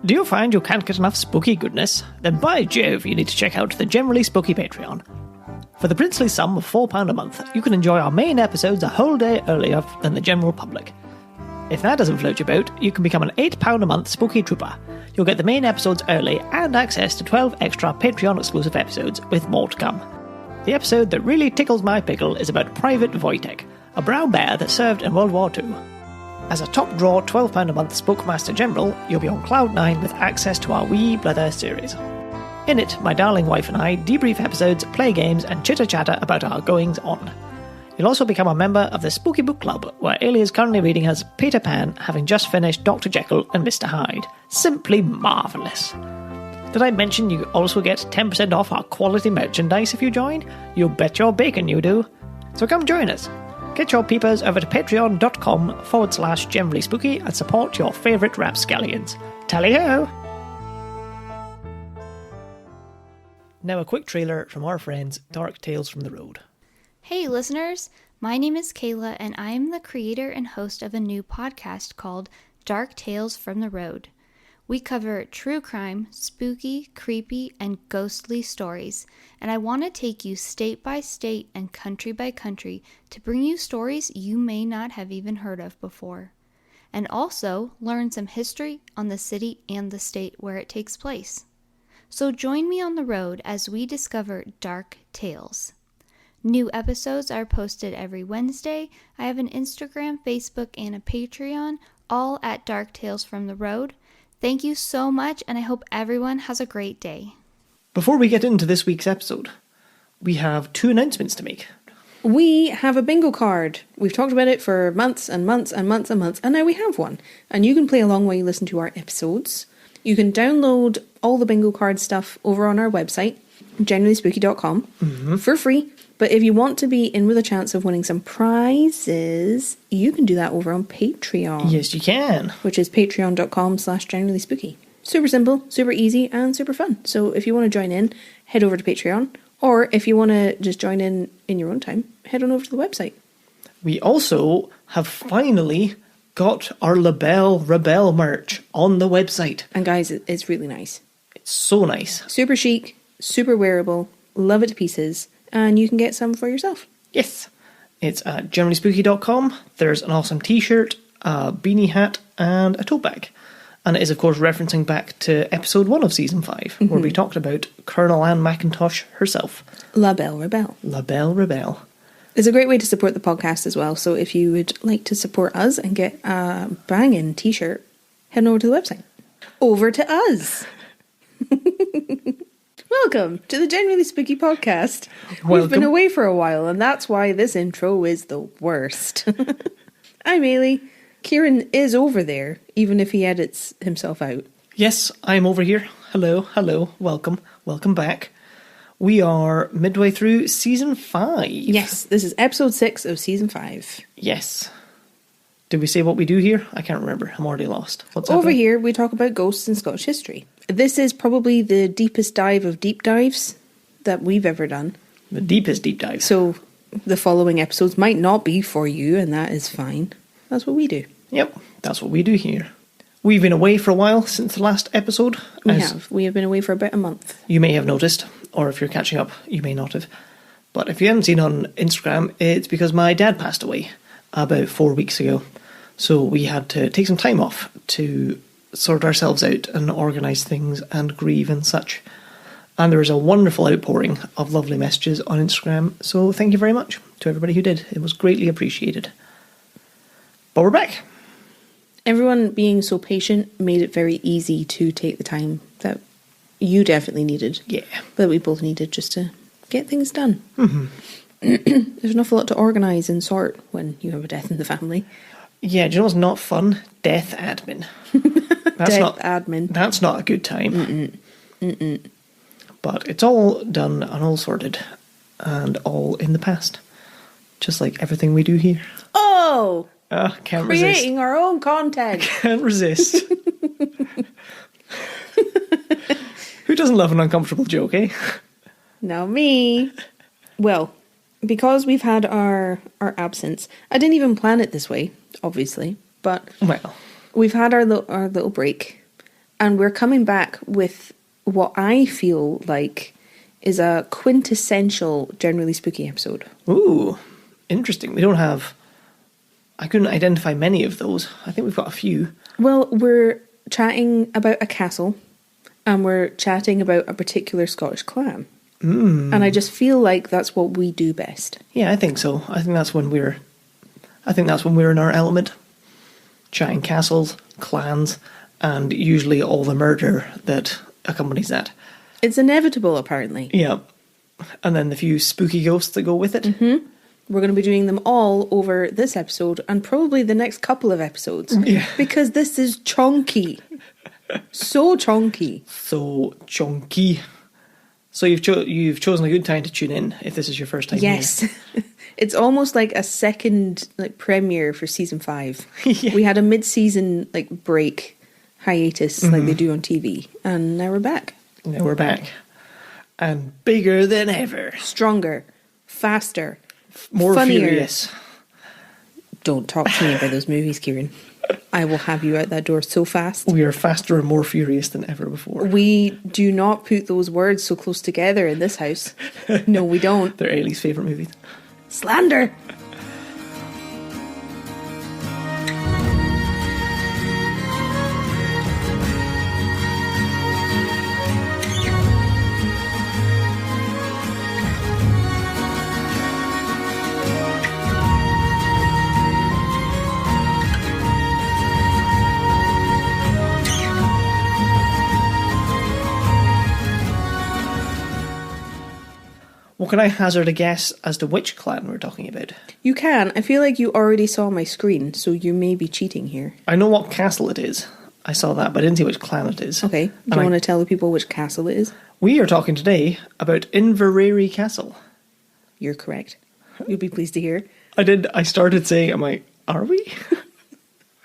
Do you find you can't get enough spooky goodness? Then by Jove, you need to check out the Generally Spooky Patreon. For the princely sum of £4 a month, you can enjoy our main episodes a whole day earlier than the general public. If that doesn't float your boat, you can become an £8 a month spooky trooper. You'll get the main episodes early and access to 12 extra Patreon exclusive episodes, with more to come. The episode that really tickles my pickle is about Private Wojtek, a brown bear that served in World War II. As a top draw £12 a month Spookmaster General, you'll be on Cloud 9 with access to our Wee Blether series. In it, my darling wife and I debrief episodes, play games, and chitter-chatter about our goings-on. You'll also become a member of the Spooky Book Club, where Eilidh is currently reading us Peter Pan, having just finished Dr. Jekyll and Mr. Hyde. Simply marvellous. Did I mention you also get 10% off our quality merchandise if you join? You bet your bacon you do. So come join us. Get your peepers over to patreon.com/generally spooky and support your favourite rapscallions. Tally-ho! Now a quick trailer from our friends Dark Tales from the Road. Hey listeners, my name is Kayla and I am the creator and host of a new podcast called Dark Tales from the Road. We cover true crime, spooky, creepy, and ghostly stories, and I want to take you state by state and country by country to bring you stories you may not have even heard of before, and also learn some history on the city and the state where it takes place. So join me on the road as we discover dark tales. New episodes are posted every Wednesday. I have an Instagram, Facebook, and a Patreon, all at Dark Tales from the Road. Thank you so much, and I hope everyone has a great day. Before we get into this week's episode, we have 2 announcements to make. We have a bingo card. We've talked about it for months and months and months and months, and now we have one. And you can play along while you listen to our episodes. You can download all the bingo card stuff over on our website, generallyspooky.com, for free. But if you want to be in with a chance of winning some prizes, you can do that over on Patreon. Yes, you can. Which is patreon.com/generallyspooky. Super simple, super easy, and super fun. So if you want to join in, head over to Patreon. Or if you want to just join in your own time, head on over to the website. We also have finally got our Labelle Rebel merch on the website. And guys, it's really nice. It's so nice. Super chic, super wearable, love it to pieces, and you can get some for yourself. Yes. It's at generallyspooky.com. There's an awesome t-shirt, a beanie hat, and a tote bag. And it is, of course, referencing back to episode 1 of season 5, where we talked about Colonel Anne McIntosh herself. La Belle Rebelle. La Belle Rebelle. It's a great way to support the podcast as well. So if you would like to support us and get a banging t-shirt, head over to the website. Over to us. Welcome to the Generally Spooky Podcast. We've been away for a while, and that's why this intro is the worst. I'm Eilidh. Kieran is over there, even if he edits himself out. Yes, I'm over here. Hello, welcome back. We are midway through season 5. Yes, this is episode 6 of season 5. Yes. Did we say what we do here? I can't remember. I'm already lost. What's over happening? Here, we talk about ghosts in Scottish history. This is probably the deepest dive of deep dives that we've ever done. The deepest deep dive. So the following episodes might not be for you, and that is fine. That's what we do. Yep, that's what we do here. We've been away for a while since the last episode. We have been away for about a month. You may have noticed, or if you're catching up, you may not have. But if you haven't seen on Instagram, it's because my dad passed away about 4 weeks ago. So we had to take some time off to sort ourselves out and organise things and grieve and such. And there was a wonderful outpouring of lovely messages on Instagram. So thank you very much to everybody who did. It was greatly appreciated. But we're back. Everyone being so patient made it very easy to take the time that you definitely needed. Yeah. That we both needed just to get things done. Mm-hmm. There's an awful lot to organise and sort when you have a death in the family. Yeah, do you know what's not fun? Death admin. Admin. That's not a good time. But it's all done and all sorted and all in the past. Just like everything we do here. Oh! Can't Creating resist. our own content. Can't resist. Who doesn't love an uncomfortable joke, eh? Now me. Well, because we've had our absence, I didn't even plan it this way, obviously, but well, we've had our little break, And we're coming back with what I feel like is a quintessential Generally Spooky episode. Ooh, interesting. We don't have... I couldn't identify many of those. I think we've got a few. Well, we're chatting about a castle, and we're chatting about a particular Scottish clan. And I just feel like that's what we do best. Yeah, I think so. I think that's when we're in our element. Chatting castles, clans, and usually all the murder that accompanies that. It's inevitable, apparently. Yeah. And then the few spooky ghosts that go with it. Mm-hmm. We're going to be doing them all over this episode and probably the next couple of episodes. Yeah. Because this is chonky. So chonky. So chunky. So you've chosen a good time to tune in if this is your first time. Yes. It's almost like a second premiere for season 5. Yeah. We had a mid-season break hiatus like they do on TV, and now we're back. Now we're back. And bigger than ever. Stronger, faster, More funnier. furious. Don't talk to me about those movies, Kieran. I will have you out that door so fast. We are faster and more furious than ever before. We do not put those words so close together in this house. No, we don't. They're Eilidh's favourite movies. Slander! Well, can I hazard a guess as to which clan we're talking about? You can. I feel like you already saw my screen, so you may be cheating here. I know what castle it is. I saw that, but I didn't see which clan it is. Okay. Do you want to tell the people which castle it is? We are talking today about Inveraray Castle. You're correct. You'll be pleased to hear. I started saying, I'm like, are we?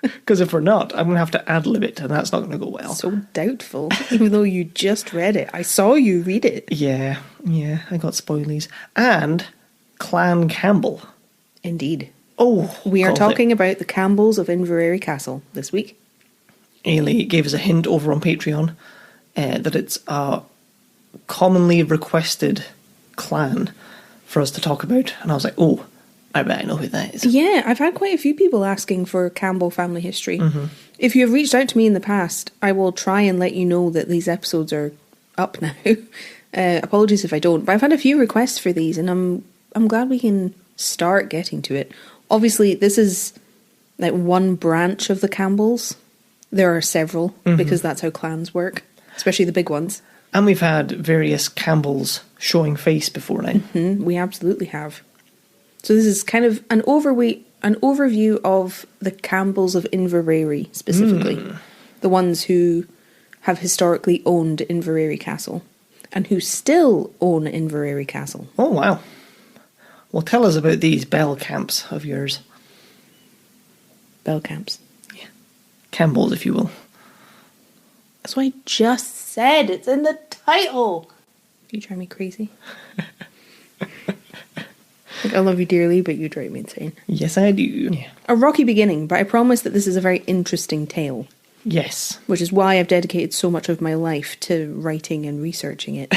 Because if we're not, I'm going to have to ad-lib it, and that's not going to go well. So doubtful, even though you just read it. I saw you read it. Yeah, I got spoilies. And Clan Campbell. Indeed. Oh, We are called talking about the Campbells of Inveraray Castle this week. Eilidh gave us a hint over on Patreon that it's a commonly requested clan for us to talk about. And I was like, oh, I bet I know who that is. Yeah, I've had quite a few people asking for Campbell family history. Mm-hmm. If you have reached out to me in the past, I will try and let you know that these episodes are up now. Apologies if I don't, but I've had a few requests for these, and I'm glad we can start getting to it. Obviously, this is like one branch of the Campbells. There are several, because that's how clans work, especially the big ones. And we've had various Campbells showing face before now. Mm-hmm, we absolutely have. So this is kind of an overview of the Campbells of Inveraray, specifically. The ones who have historically owned Inveraray Castle, and who still own Inveraray Castle. Oh, wow. Well, tell us about these bell camps of yours. Bell camps. Yeah. Campbells, if you will. That's what I just said. It's in the title. You drive me crazy. I love you dearly, but you drive me insane. Yes, I do. Yeah. A rocky beginning, but I promise that this is a very interesting tale. Yes. Which is why I've dedicated so much of my life to writing and researching it.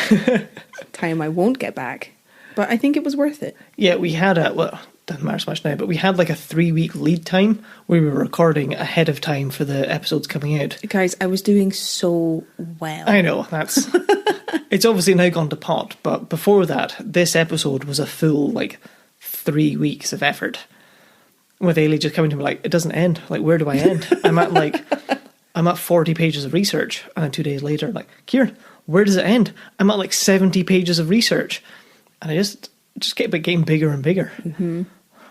Time I won't get back. But I think it was worth it. Yeah, we had doesn't matter so much now, but we had like a 3-week lead time where we were recording ahead of time for the episodes coming out. Guys, I was doing so well. I know, that's... It's obviously now gone to pot, but before that, this episode was a full, 3 weeks of effort. With Eilidh just coming to me like, it doesn't end. Like, where do I end? I'm at 40 pages of research, and then 2 days later, I'm like, Kieran, where does it end? I'm at 70 pages of research. And I just kept getting bigger and bigger. Mm-hmm.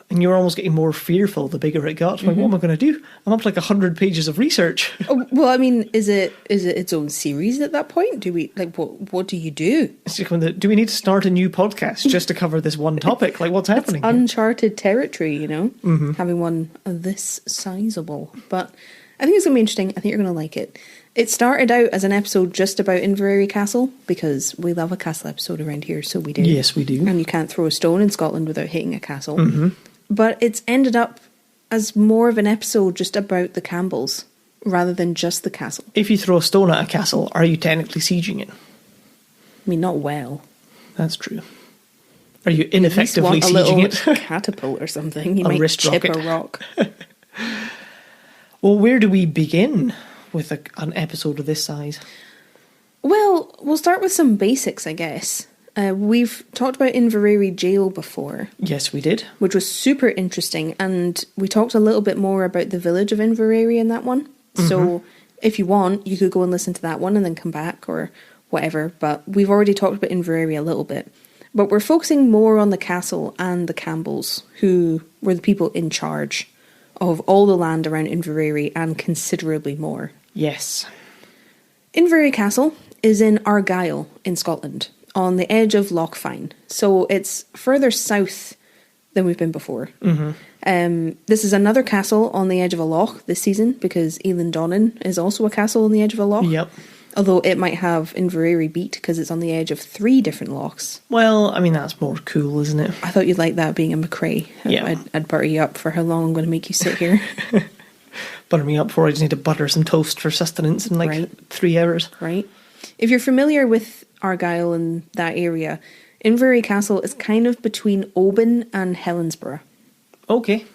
And you were almost getting more fearful the bigger it got. Like, what am I going to do? I'm up to 100 pages of research. Oh, well, I mean, is it its own series at that point? Do we what do you do? Do we need to start a new podcast just to cover this one topic? What's happening? It's uncharted territory, having one this sizable. But I think it's going to be interesting. I think you're going to like it. It started out as an episode just about Inveraray Castle, because we love a castle episode around here, so we do. Yes, we do. And you can't throw a stone in Scotland without hitting a castle. Mm-hmm. But it's ended up as more of an episode just about the Campbells, rather than just the castle. If you throw a stone at a castle, are you technically sieging it? I mean, not well. That's true. Are you ineffectively At least sieging want a little it? catapult or something. You A might wrist chip rocket. a rock. Well, where do we begin with an episode of this size? Well, we'll start with some basics, I guess. We've talked about Inveraray Jail before. Yes, we did. Which was super interesting, and we talked a little bit more about the village of Inveraray in that one. Mm-hmm. So if you want, you could go and listen to that one and then come back or whatever, but we've already talked about Inveraray a little bit. But we're focusing more on the castle and the Campbells, who were the people in charge of all the land around Inveraray and considerably more. Yes. Inveraray Castle is in Argyll in Scotland, on the edge of Loch Fyne. So it's further south than we've been before. Mm-hmm. This is another castle on the edge of a loch this season, because Eilean is also a castle on the edge of a loch. Yep. Although it might have Inveraray beat because it's on the edge of 3 different lochs. Well, I mean, that's more cool, isn't it? I thought you'd like that being a McRae. Yeah. I'd butter you up for how long I'm going to make you sit here. Butter me up for I just need to butter some toast for sustenance in like 3 hours. Right. If you're familiar with Argyll and that area, Inveraray Castle is kind of between Oban and Helensburgh. Okay.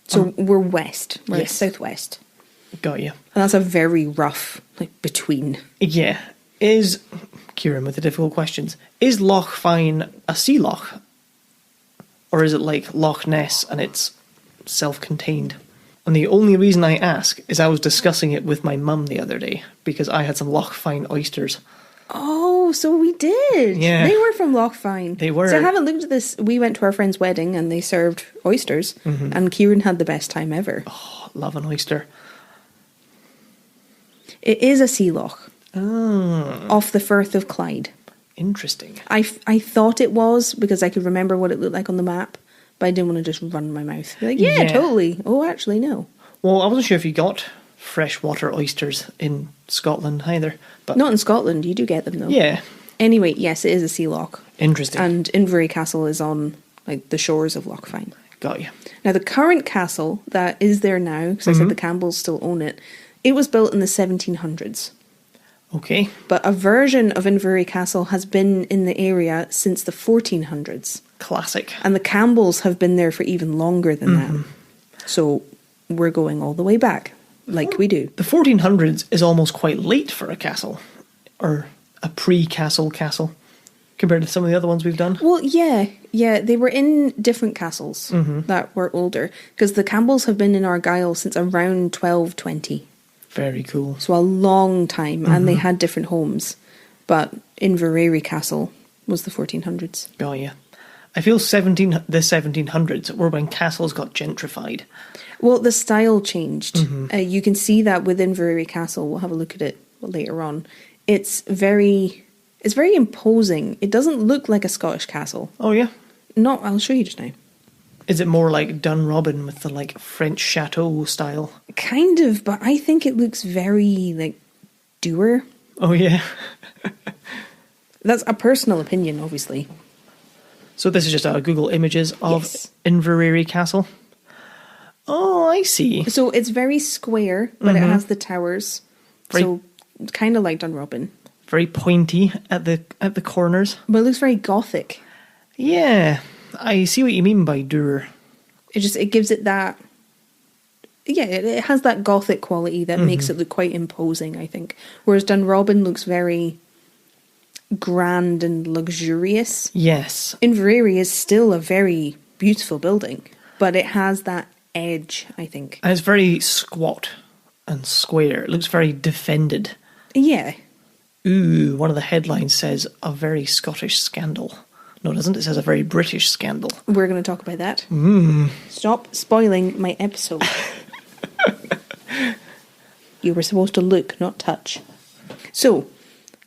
So we're west. We're Yes. southwest. Got you. And that's a very rough, between. Yeah. Is, Kieran with the difficult questions, is Loch Fyne a sea loch? Or is it like Loch Ness and it's self-contained? And the only reason I ask is I was discussing it with my mum the other day because I had some Loch Fyne oysters. Oh, so we did. Yeah. They were from Loch Fyne. They were. So I haven't looked at this. We went to our friend's wedding and they served oysters. Mm-hmm. And Kieran had the best time ever. Oh, love an oyster. It is a sea loch. Oh. Off the Firth of Clyde. Interesting. I thought it was because I could remember what it looked like on the map, but I didn't want to just run my mouth. Be like, yeah, totally. Oh, actually, no. Well, I wasn't sure if you got freshwater oysters in Scotland either. But not in Scotland. You do get them, though. Yeah. Anyway, yes, it is a sea loch. Interesting. And Inveraray Castle is on the shores of Loch Fyne. Got you. Now, the current castle that is there now, because I said the Campbells still own it, it was built in the 1700s. Okay. But a version of Inveraray Castle has been in the area since the 1400s. Classic. And the Campbells have been there for even longer than that. So we're going all the way back, like we do. The 1400s is almost quite late for a castle, or a pre-castle castle, compared to some of the other ones we've done. Well, yeah, they were in different castles that were older, because the Campbells have been in Argyll since around 1220. Very cool. So a long time, and they had different homes. But Inveraray Castle was the 1400s. Got you. I feel the 1700s were when castles got gentrified. Well, the style changed. You can see that with Inveraray Castle. We'll have a look at it later on. It's very imposing. It doesn't look like a Scottish castle. Oh, yeah? No, I'll show you just now. Is it more like Dunrobin with the French chateau style? Kind of, but I think it looks very dour. Oh, yeah. That's a personal opinion, obviously. So this is just Google Images of Inveraray Castle. Oh, I see. So it's very square, but it has the towers. So it's kind of like Dunrobin. Very pointy at the corners. But it looks very gothic. Yeah, I see what you mean by dour. It gives it that. Yeah, it has that gothic quality that makes it look quite imposing, I think. Whereas Dunrobin looks very grand and luxurious. Yes. Inveraray is still a very beautiful building, but it has that edge, I think. And it's very squat and square. It looks very defended. Yeah. Ooh, one of the headlines says, a very Scottish scandal. No, it doesn't. It says a very British scandal. We're going to talk about that. Stop spoiling my episode. You were supposed to look, not touch. So,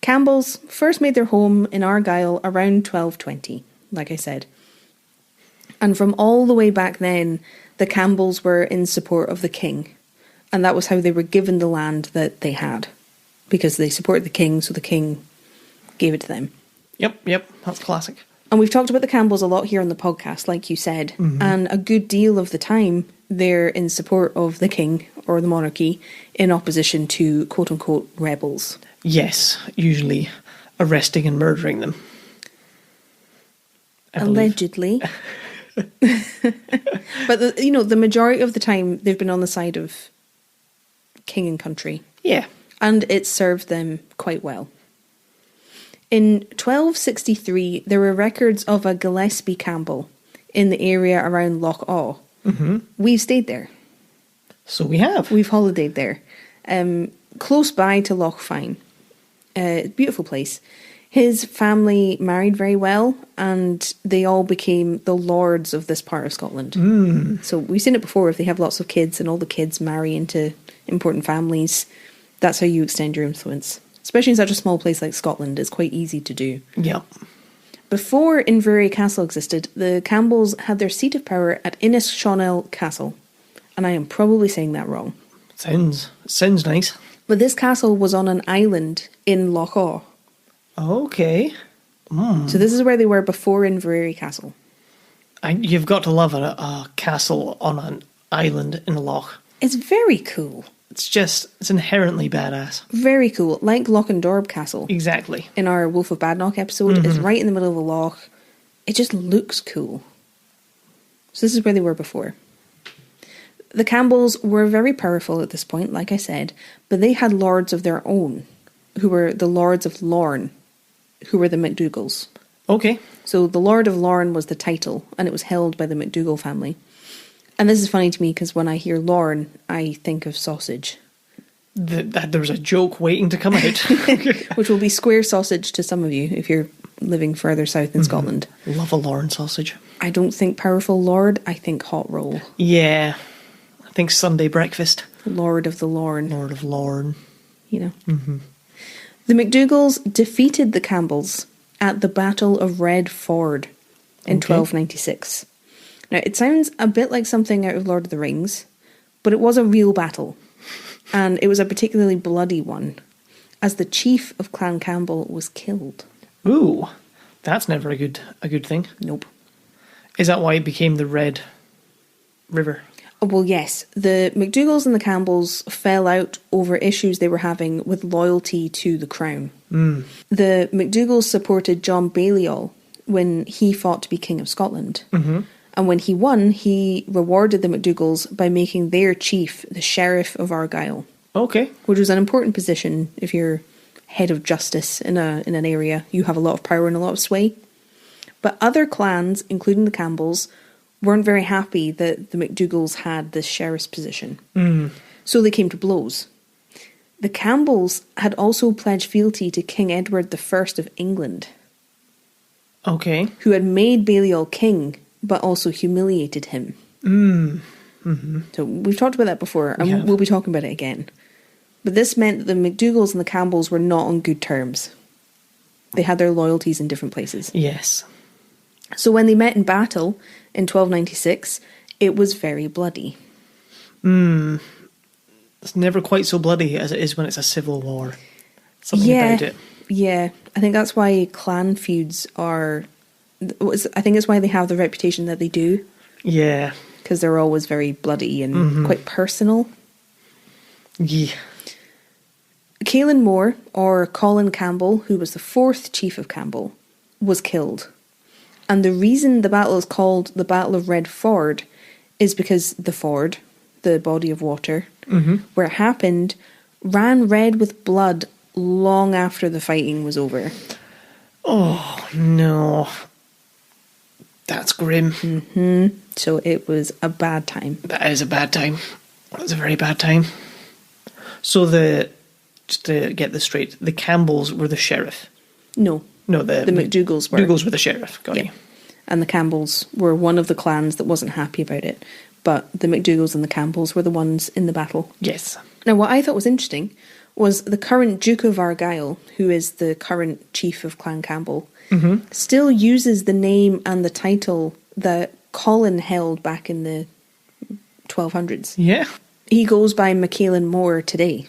Campbells first made their home in Argyll around 1220, like I said. And from all the way back then, the Campbells were in support of the king. And that was how they were given the land that they had. Because they supported the king, so the king gave it to them. Yep, that's classic. And we've talked about the Campbells a lot here on the podcast, like you said. And a good deal of the time, they're in support of the king or the monarchy in opposition to quote-unquote rebels. Yes, usually arresting and murdering them. I believe. Allegedly. But, the majority of the time they've been on the side of king and country. Yeah. And it served them quite well. In 1263, there were records of a Gillespie Campbell in the area around Loch Awe. Mm-hmm. We've stayed there. So we have. We've holidayed there. Close by to Loch Fyne. Beautiful place. His family married very well, and they all became the lords of this part of Scotland. So we've seen it before. If they have lots of kids and all the kids marry into important families, that's how you extend your influence. Especially in such a small place like Scotland, it's quite easy to do. Yep. Before Inveraray Castle existed, the Campbells had their seat of power at Innisshonell Castle. And I am probably saying that wrong. Sounds nice. But this castle was on an island in Loch Awe. Okay. So this is where they were before Inveraray Castle. You've got to love a castle on an island in a loch. It's very cool. It's inherently badass. Very cool. Like Lochindarb Castle. Exactly. In our Wolf of Badnoch episode, it's right in the middle of a loch. It just looks cool. So this is where they were before. The Campbells were very powerful at this point, like I said, but they had lords of their own, who were the Lords of Lorne, who were the MacDougalls. Okay. So the Lord of Lorne was the title, and it was held by the MacDougall family. And this is funny to me because when I hear Lorne, I think of sausage. There was a joke waiting to come out. Which will be square sausage to some of you if you're living further south in Scotland. Love a Lorne sausage. I don't think powerful lord, I think hot roll. Yeah. I think Sunday breakfast. Lord of the Lorne. Lord of Lorne. The MacDougalls defeated the Campbells at the Battle of Red Ford in 1296. Now, it sounds a bit like something out of Lord of the Rings, but it was a real battle, and it was a particularly bloody one, as the chief of Clan Campbell was killed. Ooh, that's never a good thing. Nope. Is that why it became the Red River? Oh, well, yes. The MacDougalls and the Campbells fell out over issues they were having with loyalty to the crown. The MacDougalls supported John Balliol when he fought to be King of Scotland. And when he won, he rewarded the MacDougalls by making their chief the Sheriff of Argyll. Okay. Which was an important position if you're head of justice in an area. You have a lot of power and a lot of sway. But other clans, including the Campbells, weren't very happy that the MacDougalls had this sheriff's position. So they came to blows. The Campbells had also pledged fealty to King Edward I of England. Okay. Who had made Balliol king, but also humiliated him. So we've talked about that before, and we'll be talking about it again. But this meant that the MacDougalls and the Campbells were not on good terms. They had their loyalties in different places. Yes. So when they met in battle in 1296, it was very bloody. It's never quite so bloody as it is when it's a civil war. Something about it. Yeah, I think that's why clan feuds are... I think it's why they have the reputation that they do. Yeah. Because they're always very bloody and quite personal. Yeah. Caolan Mór, or Colin Campbell, who was the fourth chief of Campbell, was killed. And the reason the battle is called the Battle of Red Ford is because the ford, the body of water, where it happened, ran red with blood long after the fighting was over. Oh, no. That's grim. So it was a bad time. That is a bad time. That was a very bad time. So just to get this straight, the Campbells were the sheriff. No, the MacDougalls were. MacDougalls were the sheriff. Got you. And the Campbells were one of the clans that wasn't happy about it. But the MacDougalls and the Campbells were the ones in the battle. Yes. Now, what I thought was interesting was the current Duke of Argyll, who is the current chief of Clan Campbell, still uses the name and the title that Colin held back in the 1200s. Yeah. He goes by Caolan Mór today.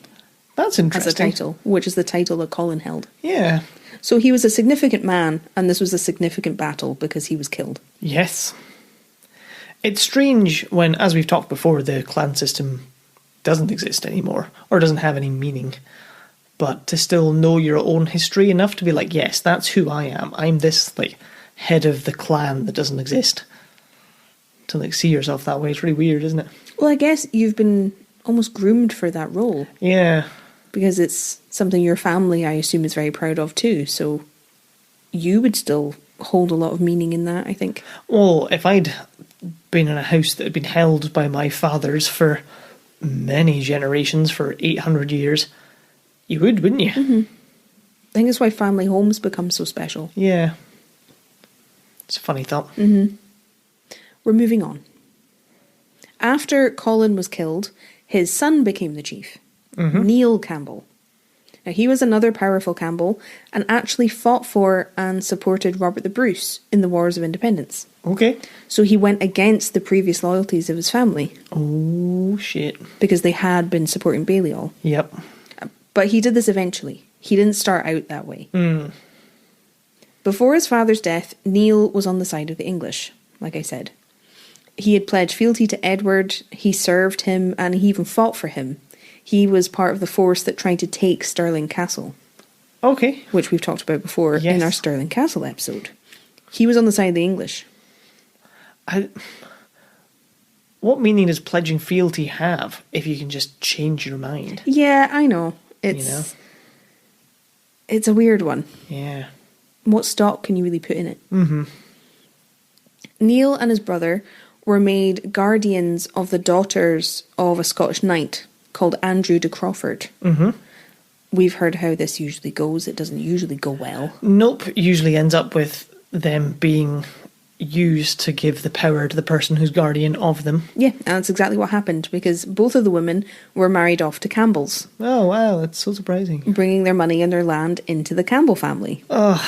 That's interesting. As a title, which is the title that Colin held. Yeah. So he was a significant man, and this was a significant battle because he was killed. Yes. It's strange when, as we've talked before, the clan system doesn't exist anymore or doesn't have any meaning, but to still know your own history enough to be like, yes, that's who I am. I'm this like head of the clan that doesn't exist. To like see yourself that way, it's really weird, isn't it? Well, I guess you've been almost groomed for that role. Yeah. Because it's something your family, I assume, is very proud of too. So you would still hold a lot of meaning in that, I think. Well, if I'd been in a house that had been held by my fathers for many generations, for 800 years, you would, wouldn't you? Mm-hmm. I think that's why family homes become so special. Yeah. It's a funny thought. Mm-hmm. We're moving on. After Colin was killed, his son became the chief, Neil Campbell. Now, he was another powerful Campbell and actually fought for and supported Robert the Bruce in the Wars of Independence. Okay. So he went against the previous loyalties of his family. Oh, shit. Because they had been supporting Balliol. Yep. But he did this eventually. He didn't start out that way. Mm. Before his father's death, Neil was on the side of the English, like I said. He had pledged fealty to Edward, he served him, and he even fought for him. He was part of the force that tried to take Stirling Castle. Okay. Which we've talked about before in our Stirling Castle episode. He was on the side of the English. What meaning does pledging fealty have if you can just change your mind? Yeah, I know. It's a weird one. Yeah. What stock can you really put in it? Mm-hmm. Neil and his brother were made guardians of the daughters of a Scottish knight called Andrew de Crawford. Mm-hmm. We've heard how this usually goes. It doesn't usually go well. Nope. Usually ends up with them being used to give the power to the person who's guardian of them. Yeah, and that's exactly what happened, because both of the women were married off to Campbells. Oh, wow. That's so surprising. Bringing their money and their land into the Campbell family. Ugh.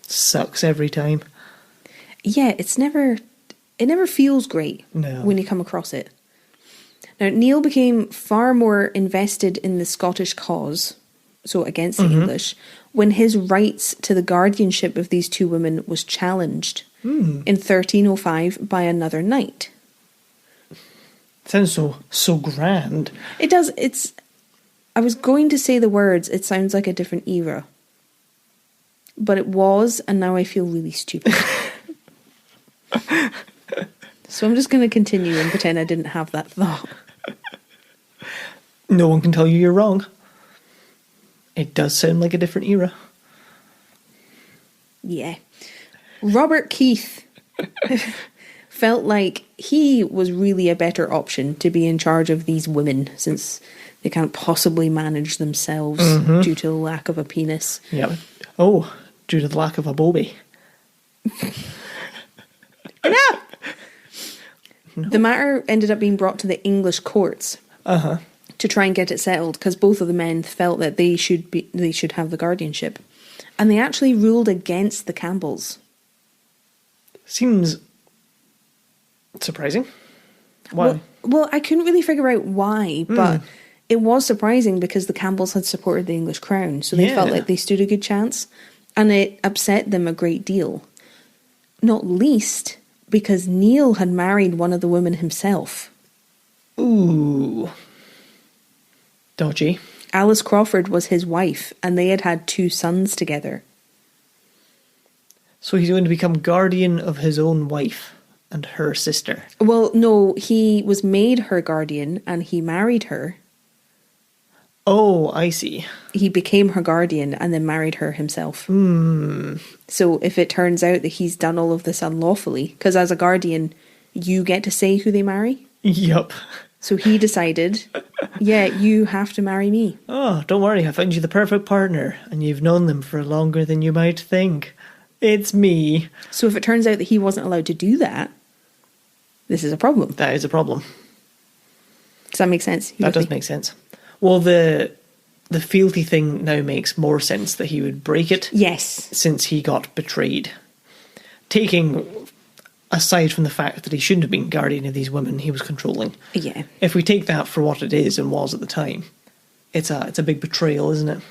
Sucks every time. Yeah, it never feels great when you come across it. Now, Neil became far more invested in the Scottish cause, so against the English, when his rights to the guardianship of these two women was challenged in 1305 by another knight. Sounds so grand. It does. I was going to say the words, it sounds like a different era. But it was, and now I feel really stupid. So I'm just going to continue and pretend I didn't have that thought. No one can tell you you're wrong. It does sound like a different era. Yeah. Robert Keith felt like he was really a better option to be in charge of these women, since they can't possibly manage themselves due to the lack of a penis. Yeah. Oh, due to the lack of a bobby. Enough! No. The matter ended up being brought to the English courts to try and get it settled, because both of the men felt that they should have the guardianship, and they actually ruled against the Campbells. Seems surprising. Why? Well, I couldn't really figure out why, but it was surprising because the Campbells had supported the English crown, so they felt like they stood a good chance, and it upset them a great deal. Not least because Neil had married one of the women himself. Ooh. Dodgy. Alice Crawford was his wife, and they had had 2 sons together. So he's going to become guardian of his own wife and her sister. Well, no, he was made her guardian, and he married her. Oh, I see. He became her guardian and then married her himself. So if it turns out that he's done all of this unlawfully, because as a guardian, you get to say who they marry. Yup. So he decided, yeah, you have to marry me. Oh, don't worry, I found you the perfect partner, and you've known them for longer than you might think. It's me. So if it turns out that he wasn't allowed to do that, this is a problem. That is a problem. Does that make sense? That does make sense. Well, the fealty thing now makes more sense that he would break it. Yes. Since he got betrayed. Taking aside from the fact that he shouldn't have been guardian of these women he was controlling. Yeah. If we take that for what it is and was at the time, it's a big betrayal, isn't it?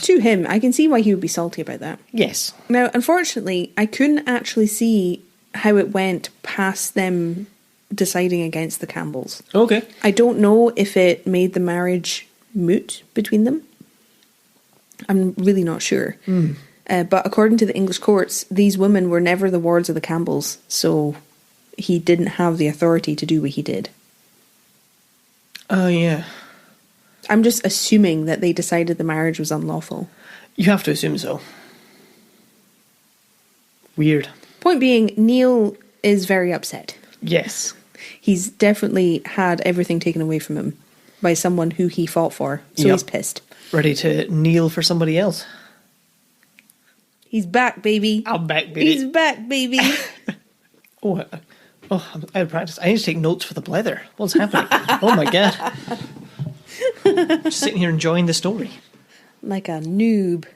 To him, I can see why he would be salty about that. Yes. Now, unfortunately, I couldn't actually see how it went past them deciding against the Campbells. Okay. I don't know if it made the marriage moot between them. I'm really not sure. But according to the English courts, these women were never the wards of the Campbells, so he didn't have the authority to do what he did. Oh, yeah. I'm just assuming that they decided the marriage was unlawful. You have to assume so. Weird. Point being, Neil is very upset. Yes. He's definitely had everything taken away from him by someone who he fought for, so he's pissed. Ready to kneel for somebody else. He's back, baby. I'm back, baby. He's back, baby. I'm out of practice. I need to take notes for the blether. What's happening? Oh my god. Just sitting here enjoying the story. Like a noob.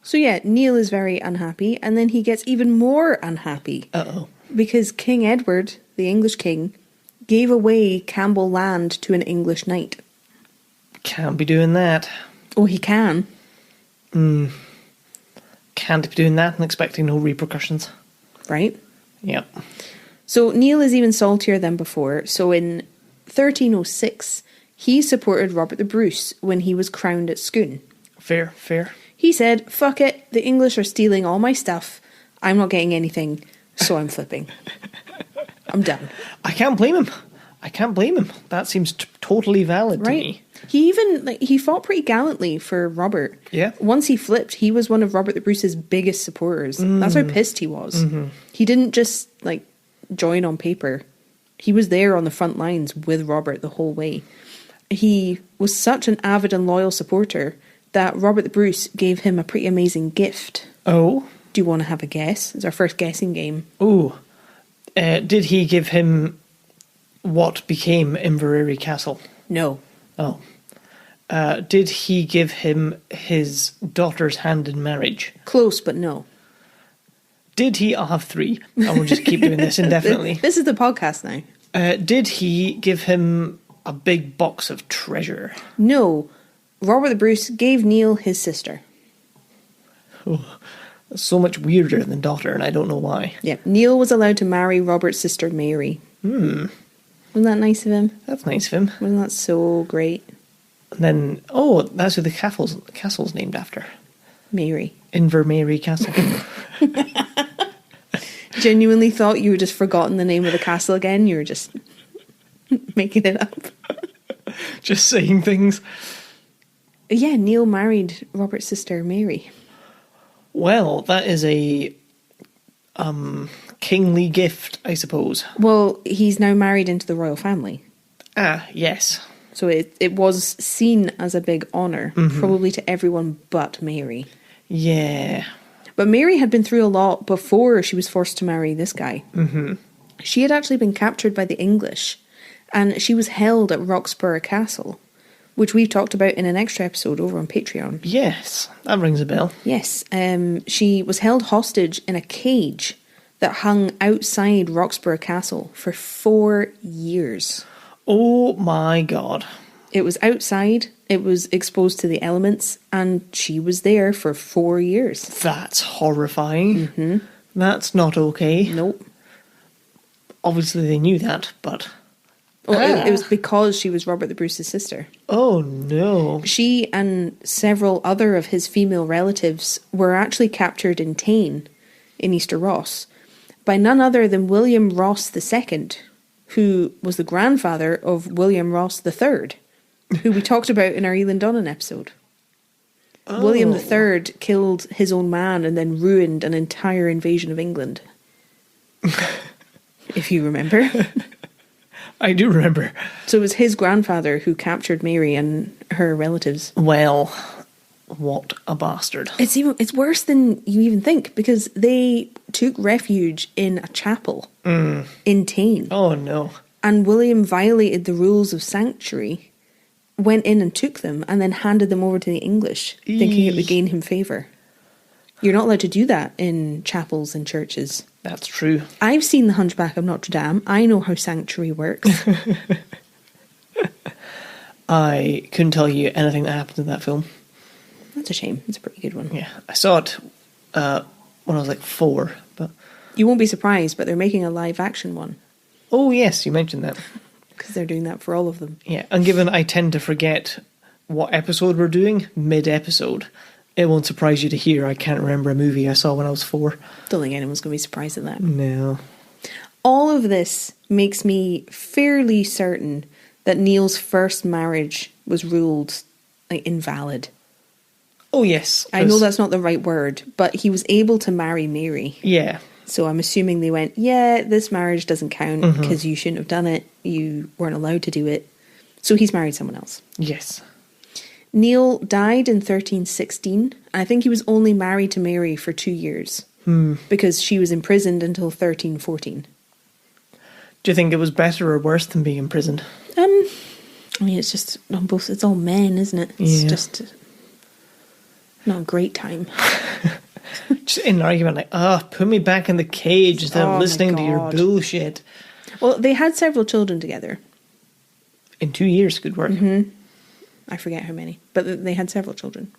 So yeah, Neil is very unhappy, and then he gets even more unhappy. Uh-oh. Because King Edward, the English king, gave away Campbell land to an English knight. Can't be doing that. Oh, he can. Can't be doing that and expecting no repercussions. Right? Yep. So Neil is even saltier than before. So in 1306, he supported Robert the Bruce when he was crowned at Scone. Fair. He said, fuck it, the English are stealing all my stuff. I'm not getting anything, so I'm flipping. I'm done. I can't blame him. That seems totally valid to me. He even, he fought pretty gallantly for Robert. Yeah. Once he flipped, he was one of Robert the Bruce's biggest supporters. That's how pissed he was. He didn't just, join on paper. He was there on the front lines with Robert the whole way. He was such an avid and loyal supporter that Robert the Bruce gave him a pretty amazing gift. Oh? Do you want to have a guess? It's our first guessing game. Ooh. Did he give him what became Inveraray Castle? No. Oh. Did he give him his daughter's hand in marriage? Close, but no. Did he... I'll have three. I will just keep doing this indefinitely. This is the podcast now. Did he give him a big box of treasure? No. Robert the Bruce gave Neil his sister. Oh, that's so much weirder than daughter, and I don't know why. Yeah, Neil was allowed to marry Robert's sister Mary. Wasn't that nice of him? That's nice of him. Wasn't that so great? And then, that's who the castle's named after. Mary. Inveraray Castle. Genuinely thought you had just forgotten the name of the castle again. You were just making it up. Just saying things. Yeah, Neil married Robert's sister Mary. Well, that is a kingly gift, I suppose. Well, he's now married into the royal family. Ah, yes. So it was seen as a big honour, probably to everyone but Mary. Yeah. But Mary had been through a lot before she was forced to marry this guy. She had actually been captured by the English, and she was held at Roxburgh Castle, which we've talked about in an extra episode over on Patreon. Yes, that rings a bell. Yes, she was held hostage in a cage that hung outside Roxburgh Castle for 4 years. Oh my god. It was outside, it was exposed to the elements, and she was there for 4 years. That's horrifying. That's not okay. Nope. Obviously they knew that, but... Well, it was because she was Robert the Bruce's sister. Oh no. She and several other of his female relatives were actually captured in Tain, in Easter Ross, by none other than William Ross II, who was the grandfather of William Ross III, who we talked about in our Eilean Donnan episode. Oh. William III killed his own man and then ruined an entire invasion of England. If you remember. I do remember. So it was his grandfather who captured Mary and her relatives. Well, what a bastard. It's worse than you even think, because they took refuge in a chapel in Tain. Oh no. And William violated the rules of sanctuary, went in and took them, and then handed them over to the English, thinking it would gain him favour. You're not allowed to do that in chapels and churches. That's true. I've seen The Hunchback of Notre Dame. I know how sanctuary works. I couldn't tell you anything that happened in that film. That's a shame. It's a pretty good one. Yeah, I saw it when I was like 4, but... You won't be surprised, but they're making a live action one. Oh, yes, you mentioned that. Because they're doing that for all of them. Yeah, and given I tend to forget what episode we're doing mid-episode, it won't surprise you to hear I can't remember a movie I saw when I was 4. Don't think anyone's going to be surprised at that. No. All of this makes me fairly certain that Neil's first marriage was ruled invalid. Oh, yes. I know that's not the right word, but he was able to marry Mary. Yeah. So I'm assuming they went, yeah, this marriage doesn't count because you shouldn't have done it. You weren't allowed to do it. So he's married someone else. Yes. Neil died in 1316. I think he was only married to Mary for 2 years because she was imprisoned until 1314. Do you think it was better or worse than being imprisoned? I mean, it's just on both. It's all men, isn't it? It's just not a great time. Just in an argument like, put me back in the cage instead of listening to your bullshit. Well, they had several children together. In 2 years, good work. I forget how many, but they had several children.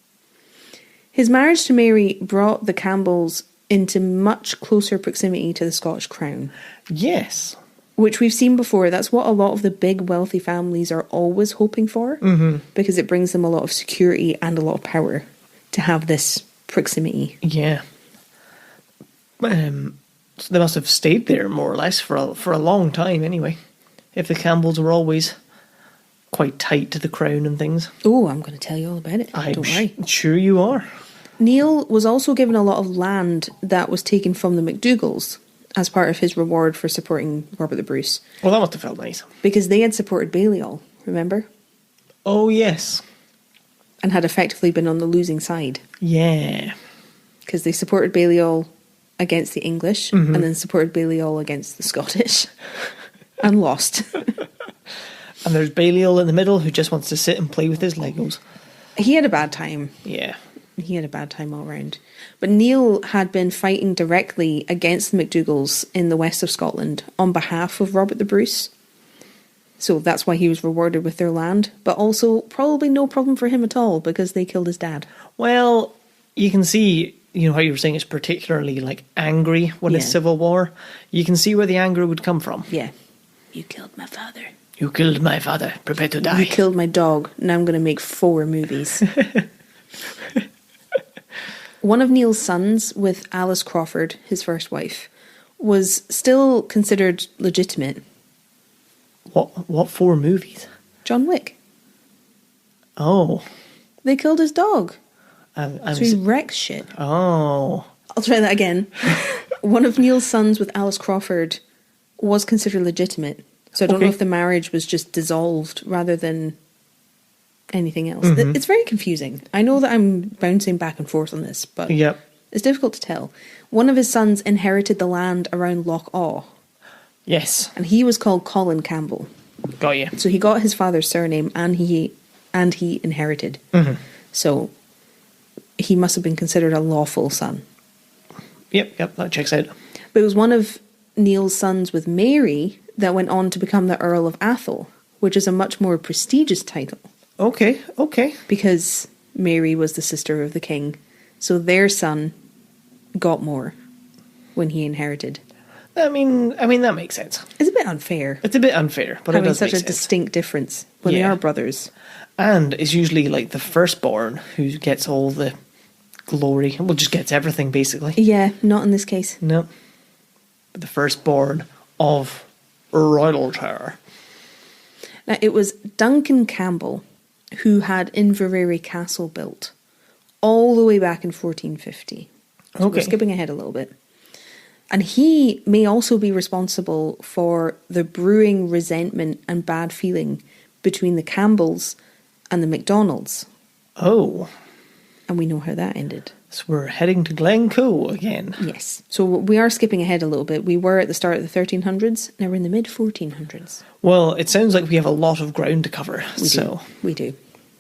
His marriage to Mary brought the Campbells into much closer proximity to the Scottish crown. Yes. Which we've seen before. That's what a lot of the big wealthy families are always hoping for, because it brings them a lot of security and a lot of power to have this proximity. Yeah. So they must have stayed there more or less for a long time anyway. If the Campbells were always quite tight to the crown and things. Oh, I'm going to tell you all about it. Don't worry. Sure you are. Neil was also given a lot of land that was taken from the MacDougalls as part of his reward for supporting Robert the Bruce. Well, that must have felt nice. Because they had supported Balliol, remember? Oh, yes. And had effectively been on the losing side. Yeah. Because they supported Balliol against the English and then supported Balliol against the Scottish and lost. And there's Balliol in the middle who just wants to sit and play with his Legos. He had a bad time. Yeah. He had a bad time all round. But Neil had been fighting directly against the MacDougalls in the west of Scotland on behalf of Robert the Bruce. So that's why he was rewarded with their land. But also, probably no problem for him at all, because they killed his dad. Well, you can see, how you were saying it's particularly, angry when it's civil war. You can see where the anger would come from. Yeah. You killed my father. You killed my father. Prepare to die. You killed my dog. Now I'm going to make 4 movies. One of Neil's sons, with Alice Crawford, his first wife, was still considered legitimate. What 4 movies? John Wick. Oh. They killed his dog. So he wrecks shit. Oh. I'll try that again. One of Neil's sons with Alice Crawford was considered legitimate. So I don't know if the marriage was just dissolved rather than anything else. It's very confusing. I know that I'm bouncing back and forth on this, but it's difficult to tell. One of his sons inherited the land around Loch Awe. Yes. And he was called Colin Campbell. Got you. So he got his father's surname and he inherited. So he must have been considered a lawful son. Yep, that checks out. But it was one of Neil's sons with Mary that went on to become the Earl of Atholl, which is a much more prestigious title. Okay. Because Mary was the sister of the king. So their son got more when he inherited. I mean that makes sense. It's a bit unfair. It's a bit unfair, but it does make sense. Having such a distinct difference when they are brothers. And it's usually the firstborn who gets all the glory. Well, just gets everything, basically. Yeah, not in this case. No. But the firstborn of Royal Tower. Now, it was Duncan Campbell who had Inveraray Castle built all the way back in 1450. So we're skipping ahead a little bit. And he may also be responsible for the brewing resentment and bad feeling between the Campbells and the MacDonalds. Oh. And we know how that ended. So we're heading to Glencoe again. Yes. So we are skipping ahead a little bit. We were at the start of the 1300s. Now we're in the mid-1400s. Well, it sounds like we have a lot of ground to cover. We do.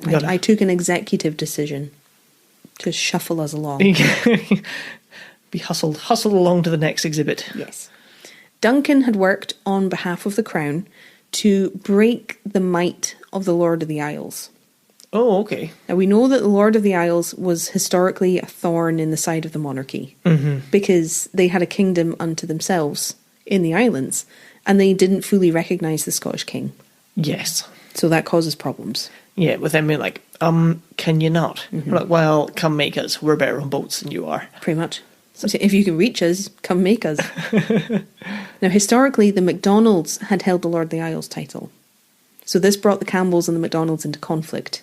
I took an executive decision to shuffle us along. Be hustled along to the next exhibit. Yes. Duncan had worked on behalf of the Crown to break the might of the Lord of the Isles. Oh, okay. Now, we know that the Lord of the Isles was historically a thorn in the side of the monarchy because they had a kingdom unto themselves in the islands, and they didn't fully recognise the Scottish king. Yes. So that causes problems. Yeah, with them being like, can you not? We're like, well, come make us. We're better on boats than you are. Pretty much. So if you can reach us, come make us. Now, historically, the MacDonalds had held the Lord of the Isles title. So this brought the Campbells and the MacDonalds into conflict.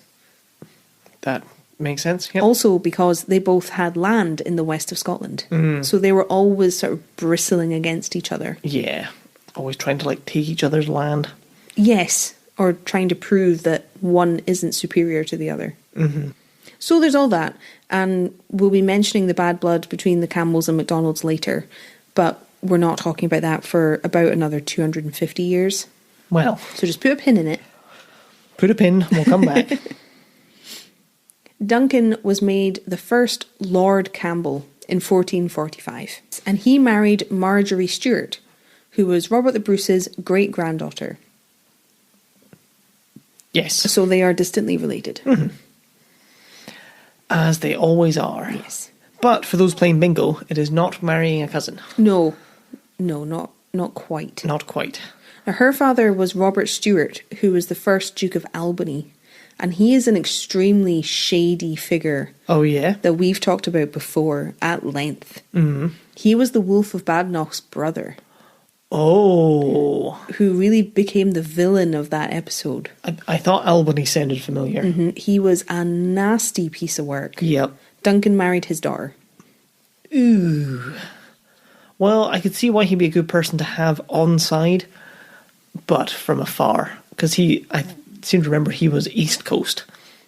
That makes sense, yep. Also because they both had land in the west of Scotland. So they were always sort of bristling against each other. Yeah. Always trying to, like, take each other's land. Yes, or trying to prove that one isn't superior to the other. So there's all that, and we'll be mentioning the bad blood between the Campbells and MacDonalds later, but we're not talking about that for about another 250 years. Well. So just put a pin in it. Put a pin, we'll come back. Duncan was made the first Lord Campbell in 1445, and he married Marjorie Stuart, who was Robert the Bruce's great-granddaughter. Yes. So they are distantly related. As they always are. Yes. But for those playing bingo, it is not marrying a cousin. No, not quite. Not quite. Now, her father was Robert Stuart, who was the first Duke of Albany, and he is an extremely shady figure. Oh, yeah? That we've talked about before at length. He was the Wolf of Badenoch's brother. Oh. Who really became the villain of that episode. I thought Albany sounded familiar. He was a nasty piece of work. Yep. Duncan married his daughter. Ooh. Well, I could see why he'd be a good person to have on side, but from afar. Because I seem to remember he was East Coast.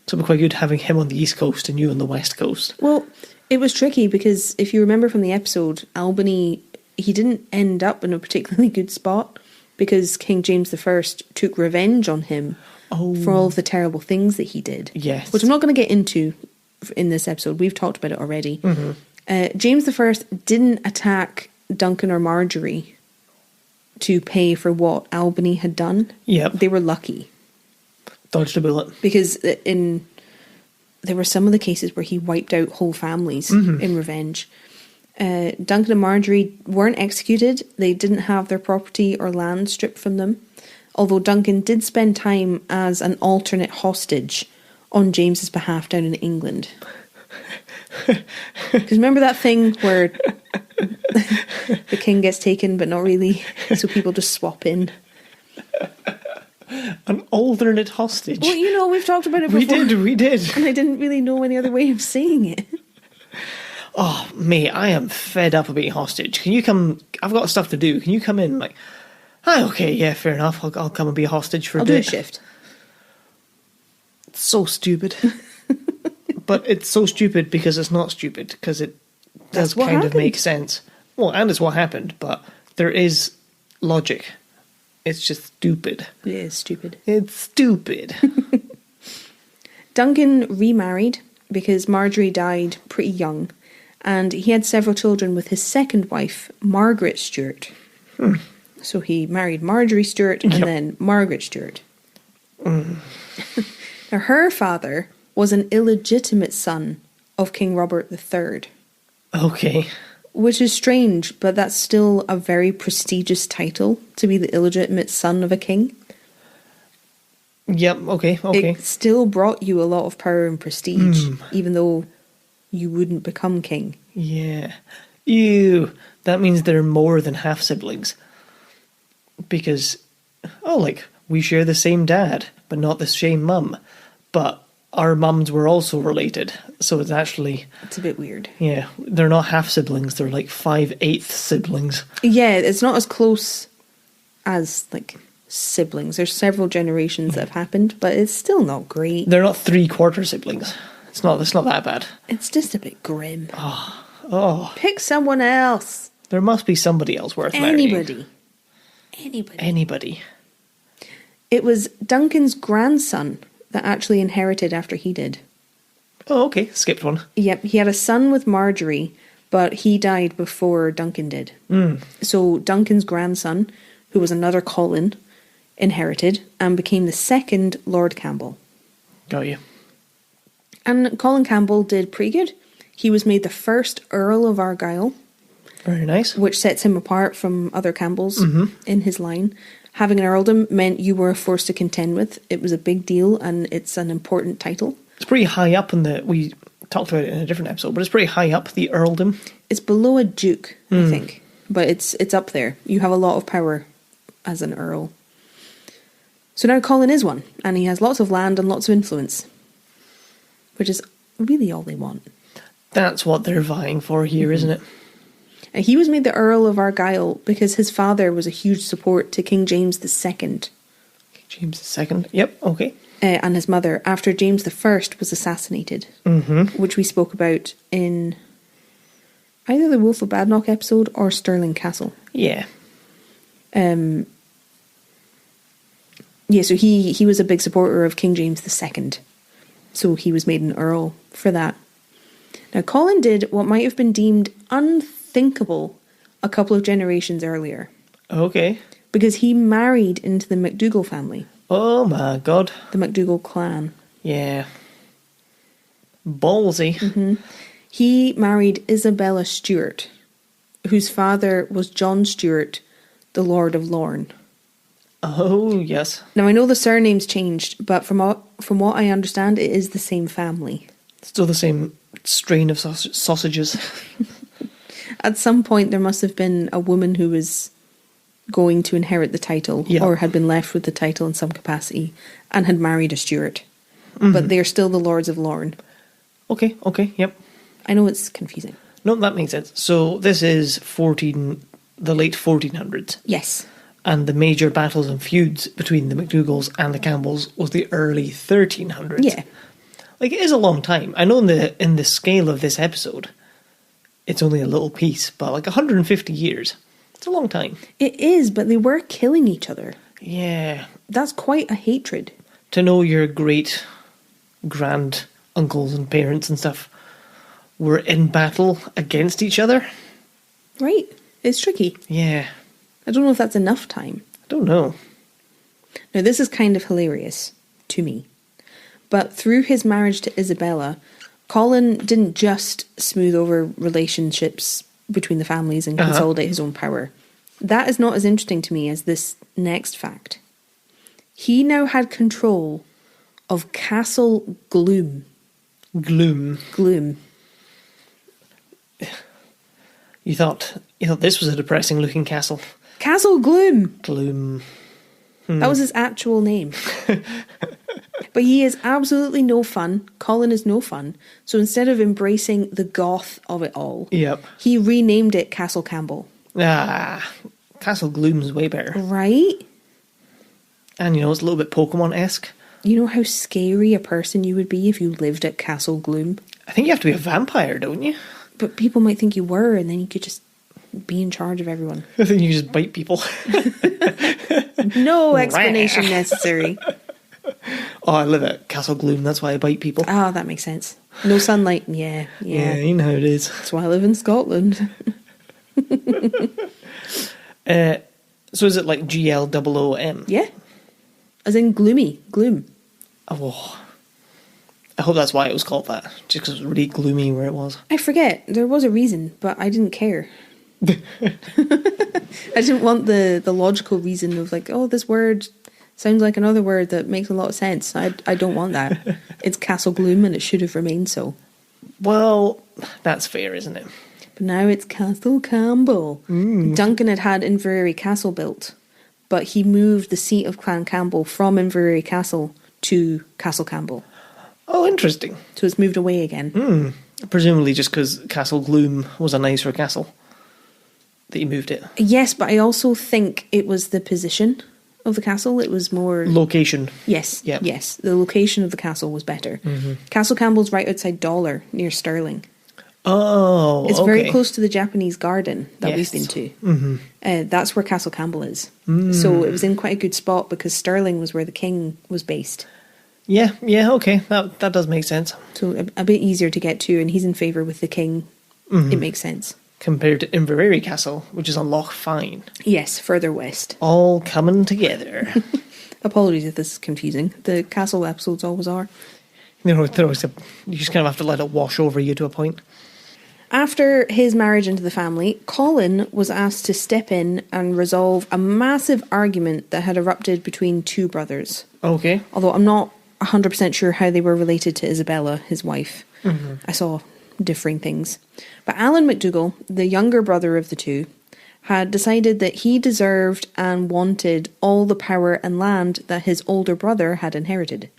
So it'd be quite good having him on the East Coast and you on the West Coast. Well, it was tricky because if you remember from the episode, Albany, he didn't end up in a particularly good spot because King James I took revenge on him for all of the terrible things that he did. Yes. Which I'm not going to get into in this episode. We've talked about it already. James I didn't attack Duncan or Marjorie to pay for what Albany had done. Yep. They were lucky. Dodged a bullet. Because there were some of the cases where he wiped out whole families in revenge. Duncan and Marjorie weren't executed. They didn't have their property or land stripped from them. Although Duncan did spend time as an alternate hostage on James's behalf down in England. Because remember that thing where the king gets taken but not really, so people just swap in. An alternate hostage. Well, we've talked about it before. We did. And I didn't really know any other way of saying it. Oh, mate, I am fed up of being hostage. Can you come? I've got stuff to do. Can you come in? Like, okay, yeah, fair enough. I'll come and be a hostage for a bit. I'll do a shift. It's so stupid. But it's so stupid because it's not stupid, because it does kind of make sense. Well, and it's what happened, but there is logic. It's just stupid. It is stupid. It's stupid. Duncan remarried because Marjorie died pretty young, and he had several children with his second wife, Margaret Stuart. So he married Marjorie Stuart and then Margaret Stuart. Now, her father was an illegitimate son of King Robert III. Okay. Which is strange, but that's still a very prestigious title, to be the illegitimate son of a king. Yep, okay. It still brought you a lot of power and prestige, even though you wouldn't become king. Yeah. Ew. That means they're more than half siblings. Because, we share the same dad, but not the same mum. But our mums were also related, so it's a bit weird. Yeah, they're not half siblings, they're like 5/8 siblings. Yeah, it's not as close as siblings. There's several generations that have happened, but it's still not great. They're not 3/4 siblings. It's not that bad. It's just a bit grim. Oh. Pick someone else. There must be somebody else worth marrying. Anybody. It was Duncan's grandson that actually inherited after he did. Oh, okay. Skipped one. Yep. He had a son with Marjorie, but he died before Duncan did. So Duncan's grandson, who was another Colin, inherited and became the second Lord Campbell. Got you. And Colin Campbell did pretty good. He was made the first Earl of Argyll, Very nice. which sets him apart from other Campbells in his line. Having an earldom meant you were a force to contend with. It was a big deal, and it's an important title. It's pretty high up we talked about it in a different episode, but it's pretty high up, the earldom. It's below a duke, I think, but it's up there. You have a lot of power as an earl. So now Colin is one, and he has lots of land and lots of influence, which is really all they want. That's what they're vying for here, isn't it? And he was made the Earl of Argyll because his father was a huge support to King James II. James II. Yep, okay. And his mother, after James I was assassinated, which we spoke about in either the Wolf of Badenoch episode or Stirling Castle. Yeah. Yeah, so he was a big supporter of King James II. So he was made an Earl for that. Now, Colin did what might have been deemed unthinkable a couple of generations earlier. Okay. Because he married into the MacDougall family. Oh my god. The MacDougall clan. Yeah. Ballsy. He married Isabella Stewart, whose father was John Stewart, the Lord of Lorne. Oh, yes. Now, I know the surname's changed, but from what I understand, it is the same family. Still the same strain of sausages. At some point, there must have been a woman who was going to inherit the title, or had been left with the title in some capacity, and had married a Stewart. But they're still the Lords of Lorne. Okay, yep. I know it's confusing. No, that makes sense. So this is the late 1400s. Yes. And the major battles and feuds between the MacDougalls and the Campbells was the early 1300s. Yeah. Like, it is a long time. I know in the scale of this episode, it's only a little piece, but like 150 years. It's a long time. It is, but they were killing each other. Yeah. That's quite a hatred. To know your great grand uncles and parents and stuff were in battle against each other. Right. It's tricky. Yeah. I don't know if that's enough time. I don't know. Now, this is kind of hilarious to me. But through his marriage to Isabella, Colin didn't just smooth over relationships between the families and consolidate his own power. That is not as interesting to me as this next fact. He now had control of Castle Gloom. Gloom. You thought this was a depressing looking castle. Castle Gloom. Gloom. That was his actual name. But he is absolutely no fun. Colin is no fun. So instead of embracing the goth of it all, he renamed it Castle Campbell. Castle Gloom's way better. Right? And it's a little bit Pokemon-esque. You know how scary a person you would be if you lived at Castle Gloom? I think you have to be a vampire, don't you? But people might think you were, and then you could just be in charge of everyone. Then you just bite people. No explanation necessary. Oh, I live at Castle Gloom, that's why I bite people. Oh, that makes sense. No sunlight, yeah. Yeah, you know how it is. That's why I live in Scotland. So is it like GLOOM? Yeah. As in gloomy, gloom. Oh, I hope that's why it was called that. Just because it was really gloomy where it was. I forget. There was a reason, but I didn't care. I didn't want the logical reason of like, oh, this word sounds like another word that makes a lot of sense. I don't want that. It's Castle Gloom and it should have remained so. Well, that's fair, isn't it? But now it's Castle Campbell. Duncan had Inveraray Castle built, but he moved the seat of Clan Campbell from Inveraray Castle to Castle Campbell. Oh, interesting. So it's moved away again. Presumably just because Castle Gloom was a nicer castle that you moved it. Yes, but I also think it was the position of the castle. It was more... Location. Yes, yep. Yes. The location of the castle was better. Castle Campbell's right outside Dollar, near Stirling. Oh, It's very close to the Japanese garden that we've been to. That's where Castle Campbell is. So it was in quite a good spot because Stirling was where the king was based. Yeah, okay. That does make sense. So a bit easier to get to, and he's in favour with the king. It makes sense. Compared to Inveraray Castle, which is on Loch Fyne. Yes, further west. All coming together. Apologies if this is confusing. The castle episodes always are. You just kind of have to let it wash over you to a point. After his marriage into the family, Colin was asked to step in and resolve a massive argument that had erupted between two brothers. Okay. Although I'm not 100% sure how they were related to Isabella, his wife. Mm-hmm. I saw differing things. But Alan McDougall, the younger brother of the two, had decided that he deserved and wanted all the power and land that his older brother had inherited.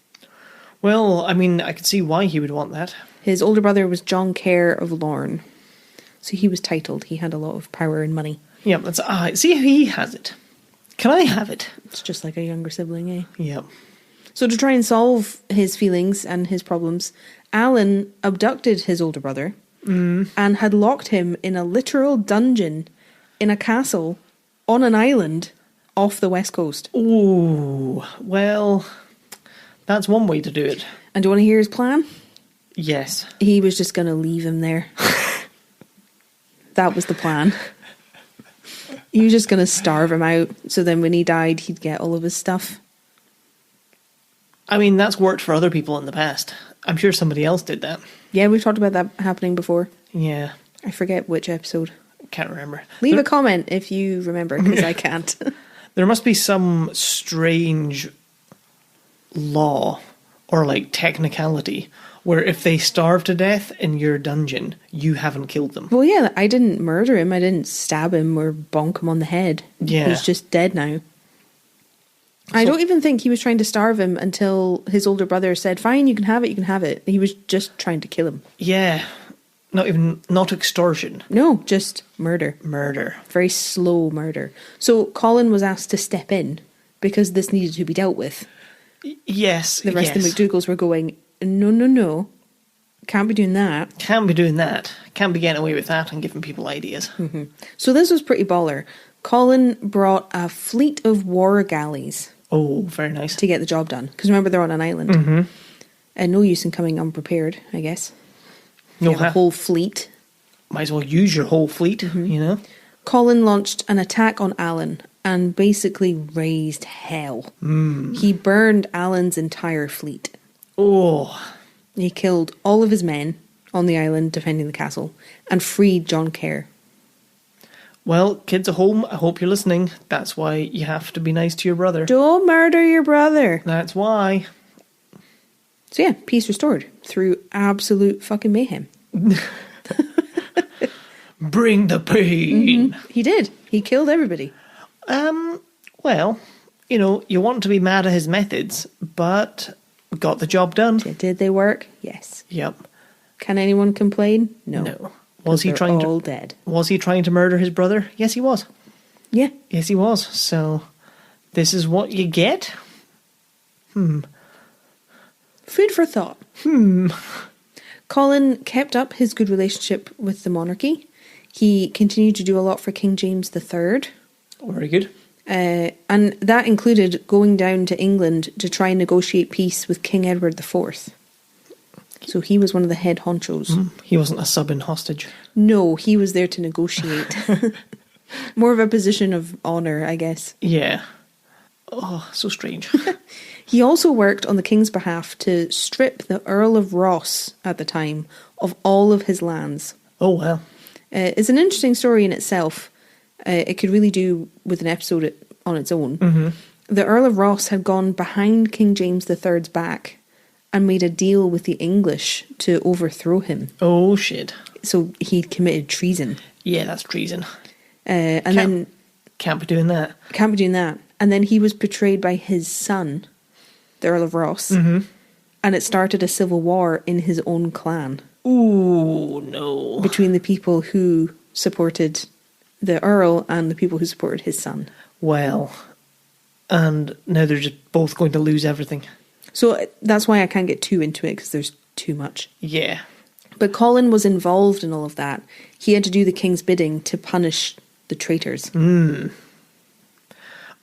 Well, I mean, I could see why he would want that. His older brother was John Kerr of Lorne. So he was titled. He had a lot of power and money. Yeah, that's see how he has it. Can I have it? It's just like a younger sibling, eh? Yeah. So to try and solve his feelings and his problems, Alan abducted his older brother and had locked him in a literal dungeon in a castle on an island off the west coast. Ooh, well, that's one way to do it. And do you want to hear his plan? Yes. He was just going to leave him there. That was the plan. He was just going to starve him out, so then when he died, he'd get all of his stuff. I mean, that's worked for other people in the past. I'm sure somebody else did that. Yeah, we've talked about that happening before. Yeah. I forget which episode. Can't remember. Leave a comment if you remember, because I can't. There must be some strange law or like technicality where if they starve to death in your dungeon, you haven't killed them. Well, yeah, I didn't murder him. I didn't stab him or bonk him on the head. Yeah. He's just dead now. I don't even think he was trying to starve him until his older brother said, fine, you can have it, you can have it. He was just trying to kill him. Yeah. Not extortion. No, just murder. Murder. Very slow murder. So Colin was asked to step in because this needed to be dealt with. Yes. The rest of the McDougalls were going, no. Can't be doing that. Can't be doing that. Can't be getting away with that and giving people ideas. Mm-hmm. So this was pretty baller. Colin brought a fleet of war galleys. Oh, very nice. To get the job done. Because remember, they're on an island. Mm-hmm. And no use in coming unprepared, I guess. No, you have a whole fleet. Might as well use your whole fleet, you know? Colin launched an attack on Alan and basically raised hell. He burned Alan's entire fleet. Oh. He killed all of his men on the island defending the castle and freed John Kerr. Well, kids at home, I hope you're listening. That's why you have to be nice to your brother. Don't murder your brother. That's why. So yeah, peace restored through absolute fucking mayhem. Bring the pain. Mm-hmm. He did. He killed everybody. Well, you want to be mad at his methods, but got the job done. Did they work? Yes. Yep. Can anyone complain? No. No. Was he trying all dead. Was he trying to murder his brother? Yes, he was. Yeah. Yes, he was. So, this is what you get? Food for thought. Colin kept up his good relationship with the monarchy. He continued to do a lot for King James III. Very good. And that included going down to England to try and negotiate peace with King Edward IV. So he was one of the head honchos. He wasn't a sub-in hostage. No, he was there to negotiate. More of a position of honour, I guess. Yeah. Oh, so strange. He also worked on the king's behalf to strip the Earl of Ross at the time of all of his lands. Oh, well. It's an interesting story in itself. It could really do with an episode on its own. Mm-hmm. The Earl of Ross had gone behind King James III's back and made a deal with the English to overthrow him. Oh, shit. So he'd committed treason. Yeah, that's treason. Can't be doing that. Can't be doing that. And then he was betrayed by his son, the Earl of Ross. Mm-hmm. And it started a civil war in his own clan. Ooh, no. Between the people who supported the Earl and the people who supported his son. Well, and now they're just both going to lose everything. So that's why I can't get too into it, because there's too much. Yeah. But Colin was involved in all of that. He had to do the king's bidding to punish the traitors.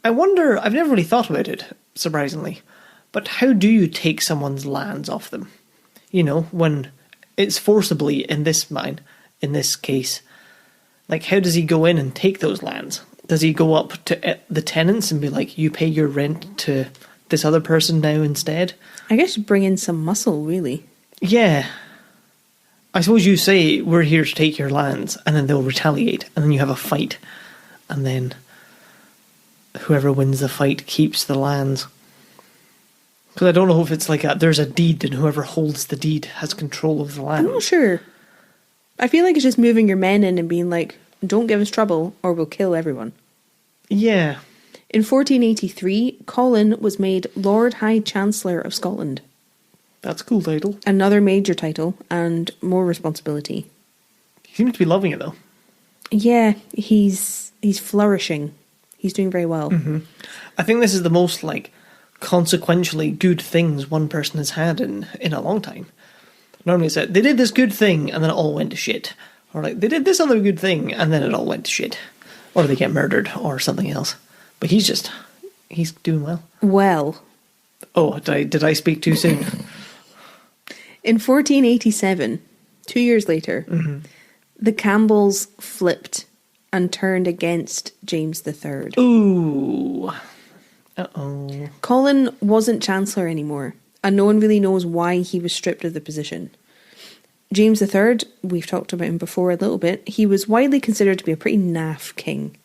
I wonder, I've never really thought about it, surprisingly, but how do you take someone's lands off them? When it's forcibly in this case. Like, how does he go in and take those lands? Does he go up to the tenants and be like, you pay your rent to this other person now instead? I guess you bring in some muscle, really. Yeah. I suppose you say, we're here to take your lands, and then they'll retaliate, and then you have a fight, and then whoever wins the fight keeps the lands. Because I don't know if it's like there's a deed, and whoever holds the deed has control of the land. I'm not sure. I feel like it's just moving your men in and being like, don't give us trouble, or we'll kill everyone. Yeah. In 1483, Colin was made Lord High Chancellor of Scotland. That's a cool title. Another major title and more responsibility. He seems to be loving it, though. Yeah, he's flourishing. He's doing very well. Mm-hmm. I think this is the most, like, consequentially good things one person has had in a long time. Normally it's that they did this good thing and then it all went to shit. Or like, they did this other good thing and then it all went to shit. Or they get murdered or something else. But he's doing well. Well. Oh, did I speak too soon? In 1487, 2 years later, the Campbells flipped and turned against James III. Ooh. Uh-oh. Colin wasn't Chancellor anymore, and no one really knows why he was stripped of the position. James III, we've talked about him before a little bit, he was widely considered to be a pretty naff king.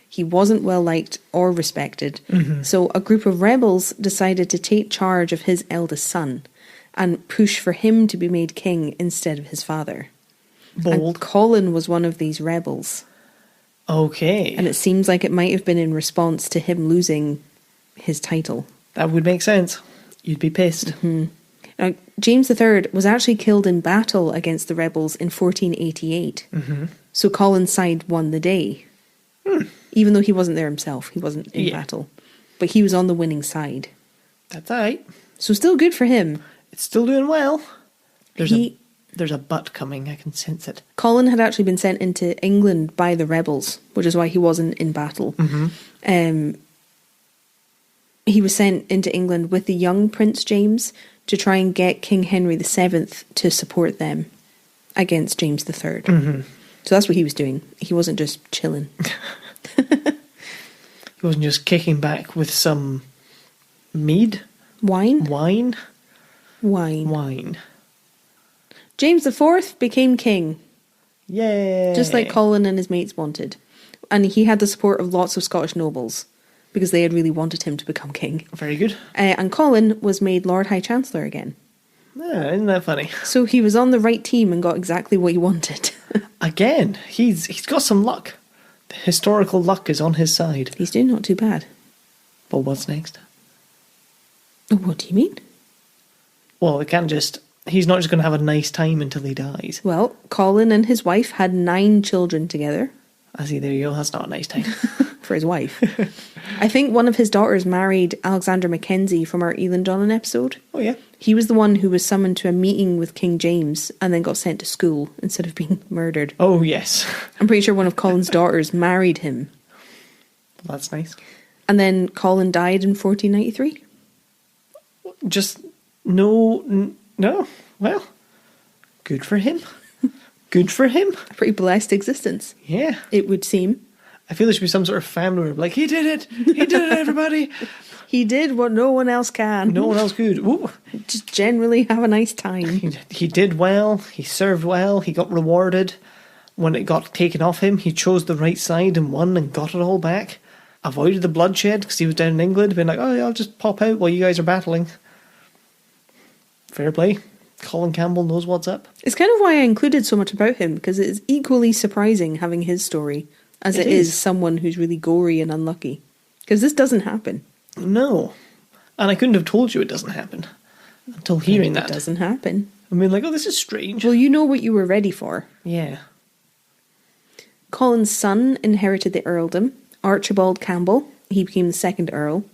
He wasn't well liked or respected, so a group of rebels decided to take charge of his eldest son and push for him to be made king instead of his father. Bold. And Colin was one of these rebels. Okay. And it seems like it might have been in response to him losing his title. That would make sense. You'd be pissed. Now, James III was actually killed in battle against the rebels in 1488. So Colin's side won the day. Even though he wasn't there himself. He wasn't in battle. But he was on the winning side. That's alright. So still good for him. It's still doing well. There's a butt coming. I can sense it. Colin had actually been sent into England by the rebels, which is why he wasn't in battle. He was sent into England with the young Prince James to try and get King Henry VII to support them against James III. So that's what he was doing. He wasn't just chilling. He wasn't just kicking back with some mead? Wine? Wine. James IV became king. Yay! Just like Colin and his mates wanted. And he had the support of lots of Scottish nobles because they had really wanted him to become king. Very good. And Colin was made Lord High Chancellor again. Yeah, isn't that funny? So he was on the right team and got exactly what he wanted. Again, he's got some luck. The historical luck is on his side. He's doing not too bad. But what's next? What do you mean? Well, he's not just going to have a nice time until he dies. Well, Colin and his wife had 9 children together. I see, there you go, that's not a nice time. For his wife. I think one of his daughters married Alexander Mackenzie from our Eilidh episode. Oh yeah. He was the one who was summoned to a meeting with King James and then got sent to school instead of being murdered. Oh yes. I'm pretty sure one of Colin's daughters married him. Well, that's nice. And then Colin died in 1493. No. Well, good for him. Good for him. A pretty blessed existence. Yeah. It would seem. I feel there should be some sort of family where like, he did it! He did it, everybody! He did what no one else can. No one else could. Ooh. Just generally have a nice time. He did well, he served well, he got rewarded. When it got taken off him, he chose the right side and won and got it all back. Avoided the bloodshed because he was down in England, being like, oh yeah, I'll just pop out while you guys are battling. Fair play. Colin Campbell knows what's up. It's kind of why I included so much about him, because it's equally surprising having his story as it is someone who's really gory and unlucky. Because this doesn't happen. No. And I couldn't have told you it doesn't happen until hearing that. It doesn't happen. I mean, like, oh, this is strange. Well, you know what you were ready for. Yeah. Colin's son inherited the earldom, Archibald Campbell. He became the second earl.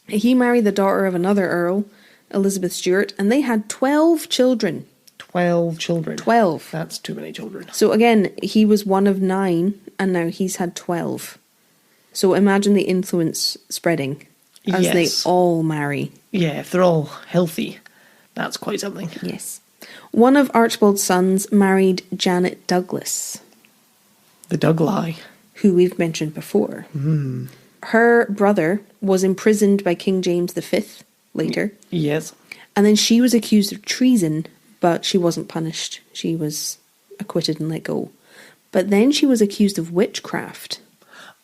He married the daughter of another earl, Elizabeth Stuart, and they had 12 children. 12 children. 12. That's too many children. So again, he was one of 9, and now he's had 12. So imagine the influence spreading as they all marry. Yeah, if they're all healthy, that's quite something. Yes. One of Archibald's sons married Janet Douglas. The Douglas. Who we've mentioned before. Her brother was imprisoned by King James V later. Yes. And then she was accused of treason but she wasn't punished. She was acquitted and let go. But then she was accused of witchcraft.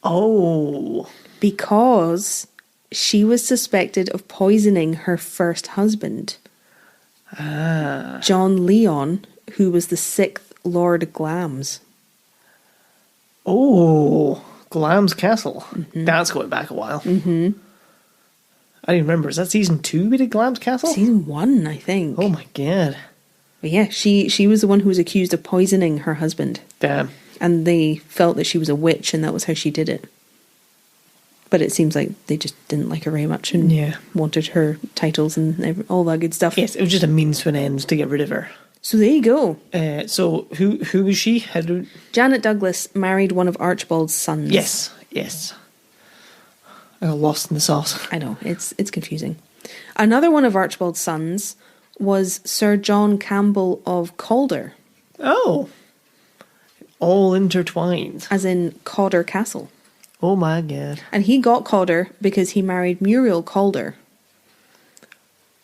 Oh. Because she was suspected of poisoning her first husband, John Leon, who was the 6th Lord Glamis. Oh, Glamis Castle. That's going back a while. Mm-hmm. I don't remember. Is that season 2 we did Glamis Castle? Season 1, I think. Oh my god. But yeah, she was the one who was accused of poisoning her husband. Damn. And they felt that she was a witch and that was how she did it. But it seems like they just didn't like her very much and wanted her titles and all that good stuff. Yes, it was just a means to an end to get rid of her. So there you go. So who was she? Janet Douglas married one of Archibald's sons. Yes. I got lost in the sauce. I know, it's confusing. Another one of Archibald's sons was Sir John Campbell of Calder. Oh. All intertwined. As in Calder Castle. Oh my god. And he got Calder because he married Muriel Calder.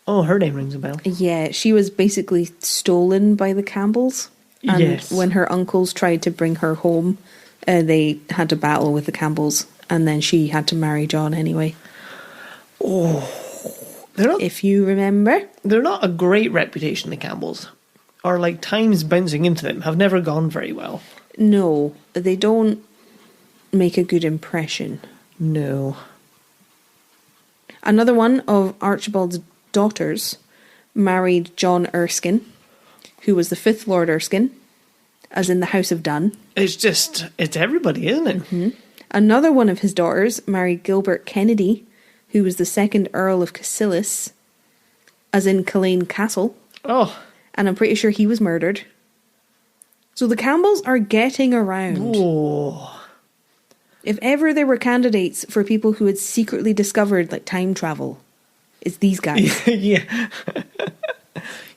Oh, her name rings a bell. Yeah, she was basically stolen by the Campbells. And yes. When her uncles tried to bring her home, they had to battle with the Campbells. And then she had to marry John anyway. Oh. If you remember. They're not a great reputation, the Campbells. Or like times bouncing into them have never gone very well. No, they don't make a good impression. No. Another one of Archibald's daughters married John Erskine, who was the 5th Lord Erskine, as in the House of Dun. It's everybody, isn't it? Mm-hmm. Another one of his daughters married Gilbert Kennedy, who was the 2nd Earl of Cassilis, as in Culzean Castle. Oh. And I'm pretty sure he was murdered. So the Campbells are getting around. Oh. If ever there were candidates for people who had secretly discovered like time travel, it's these guys. Yeah.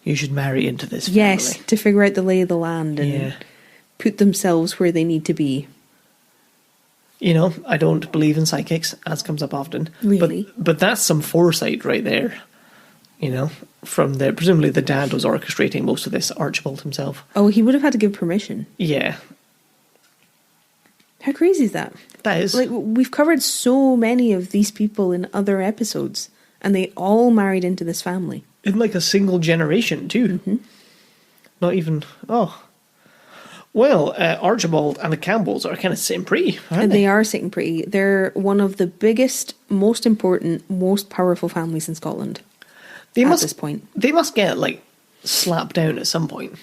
You should marry into this family. Yes, to figure out the lay of the land and put themselves where they need to be. You know, I don't believe in psychics, as comes up often. Really? But that's some foresight right there. You know, presumably the dad was orchestrating most of this, Archibald himself. Oh, he would have had to give permission. Yeah. How crazy is that? That is. Like, we've covered so many of these people in other episodes, and they all married into this family. In like a single generation, too. Mm-hmm. Not even... Oh. Well, Archibald and the Campbells are kind of sitting pretty, aren't they? They are sitting pretty. They're one of the biggest, most important, most powerful families in Scotland. At this point. They must get, like, slapped down at some point.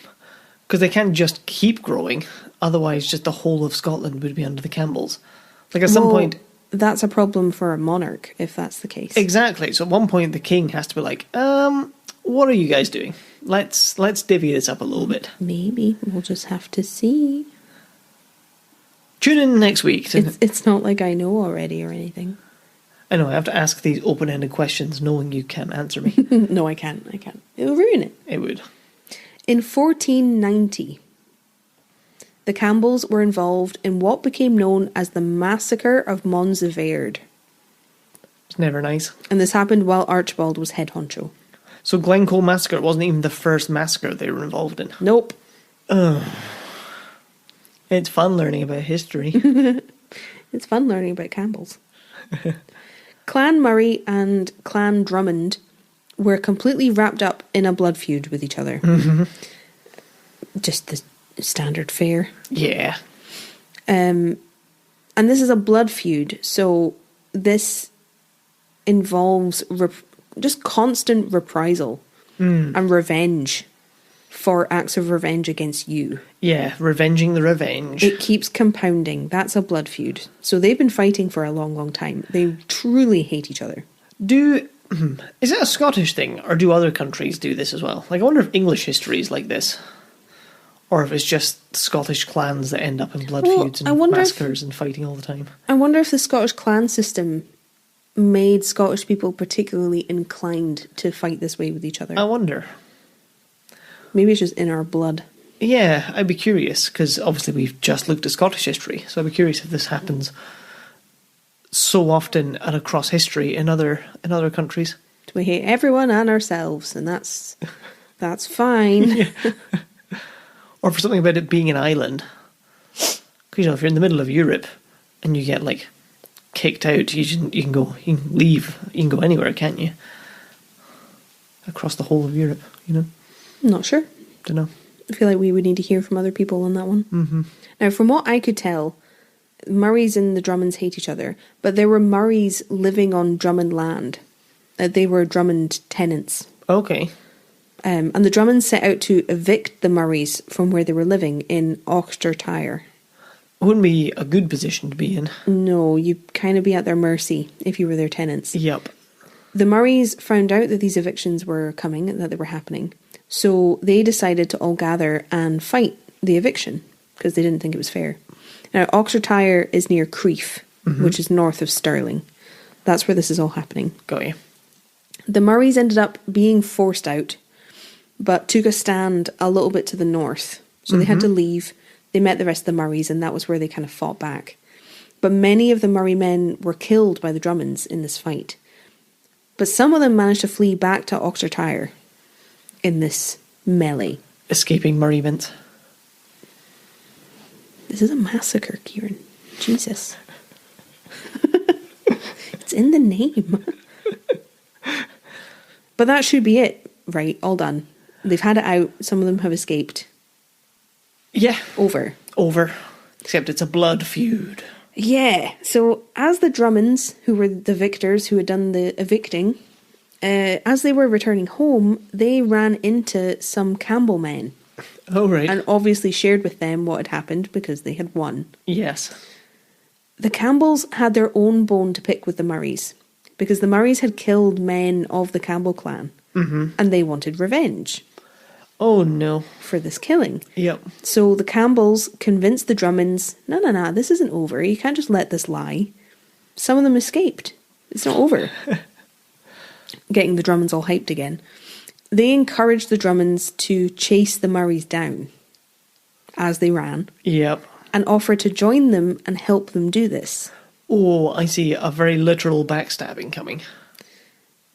Because they can't just keep growing. Otherwise, just the whole of Scotland would be under the Campbells. Like, at some point... That's a problem for a monarch, if that's the case. Exactly. So at one point, the king has to be like, what are you guys doing? Let's divvy this up a little bit. Maybe. We'll just have to see. Tune in next week. It's not like I know already or anything. I know, I have to ask these open-ended questions knowing you can't answer me. No, I can't. It will ruin it. It would. In 1490, the Campbells were involved in what became known as the Massacre of Monzeverd. It's never nice. And this happened while Archibald was head honcho. So Glencoe Massacre wasn't even the first massacre they were involved in? Nope. It's fun learning about history. It's fun learning about Campbells. Clan Murray and Clan Drummond were completely wrapped up in a blood feud with each other. Mm-hmm. Just the standard fare. Yeah. And this is a blood feud, so this involves just constant reprisal and revenge for acts of revenge against you. Yeah, revenging the revenge. It keeps compounding. That's a blood feud. So they've been fighting for a long, long time. They truly hate each other. Is it a Scottish thing, or do other countries do this as well? Like, I wonder if English history is like this. Or if it's just Scottish clans that end up in blood feuds and massacres and fighting all the time. I wonder if the Scottish clan system made Scottish people particularly inclined to fight this way with each other. I wonder. Maybe it's just in our blood. Yeah, I'd be curious, because obviously we've just looked at Scottish history, so I'd be curious if this happens so often and across history in other countries. We hate everyone and ourselves, and that's That's fine. Or for something about it being an island. Because, if you're in the middle of Europe and you get, like, kicked out, you can leave, you can go anywhere, can't you? Across the whole of Europe, I'm not sure. Don't know. I feel like we would need to hear from other people on that one. Mm-hmm. Now, from what I could tell, Murrays and the Drummonds hate each other, but there were Murrays living on Drummond land. They were Drummond tenants. Okay. And the Drummonds set out to evict the Murrays from where they were living in Oxtertyre. It wouldn't be a good position to be in. No, you'd kind of be at their mercy if you were their tenants. Yep. The Murrays found out that these evictions were coming, that they were happening. So they decided to all gather and fight the eviction because they didn't think it was fair. Now, Oxtertyre is near Crieff, which is north of Stirling. That's where this is all happening. Got you. The Murrays ended up being forced out, but took a stand a little bit to the north. So they had to leave. They met the rest of the Murrays, and that was where they kind of fought back. But many of the Murray men were killed by the Drummonds in this fight. But some of them managed to flee back to Oxtertyre in this melee. Escaping Murray event. This is a massacre, Kieran. Jesus. It's in the name. But that should be it. Right, all done. They've had it out. Some of them have escaped. Yeah. Over. Except it's a blood feud. Yeah. So as the Drummonds, who were the victors who had done the evicting, as they were returning home, they ran into some Campbell men. Oh, right. And obviously shared with them what had happened because they had won. Yes. The Campbells had their own bone to pick with the Murrays because the Murrays had killed men of the Campbell clan and they wanted revenge. Oh, no. For this killing. Yep. So the Campbells convinced the Drummonds, no, this isn't over. You can't just let this lie. Some of them escaped. It's not over. Getting the Drummonds all hyped again. They encouraged the Drummonds to chase the Murrays down as they ran. Yep. And offered to join them and help them do this. Oh, I see a very literal backstabbing coming.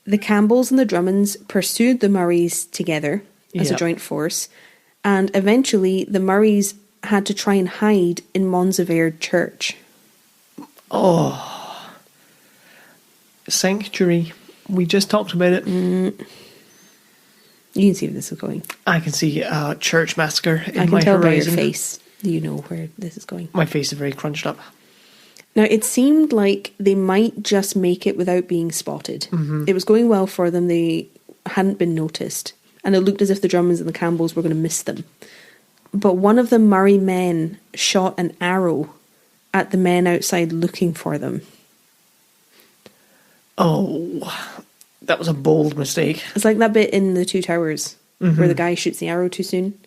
The Campbells and the Drummonds pursued the Murrays together as a joint force, and eventually the Murrays had to try and hide in Monsevere Church. Oh. Sanctuary. We just talked about it. You can see where this is going. I can see a church massacre in my horizon. I can tell by your face. You know where this is going. My face is very crunched up. Now, it seemed like they might just make it without being spotted. It was going well for them. They hadn't been noticed. And it looked as if the Drummonds and the Campbells were going to miss them. But one of the Murray men shot an arrow at the men outside looking for them. Oh, that was a bold mistake. It's like that bit in The Two Towers where the guy shoots the arrow too soon.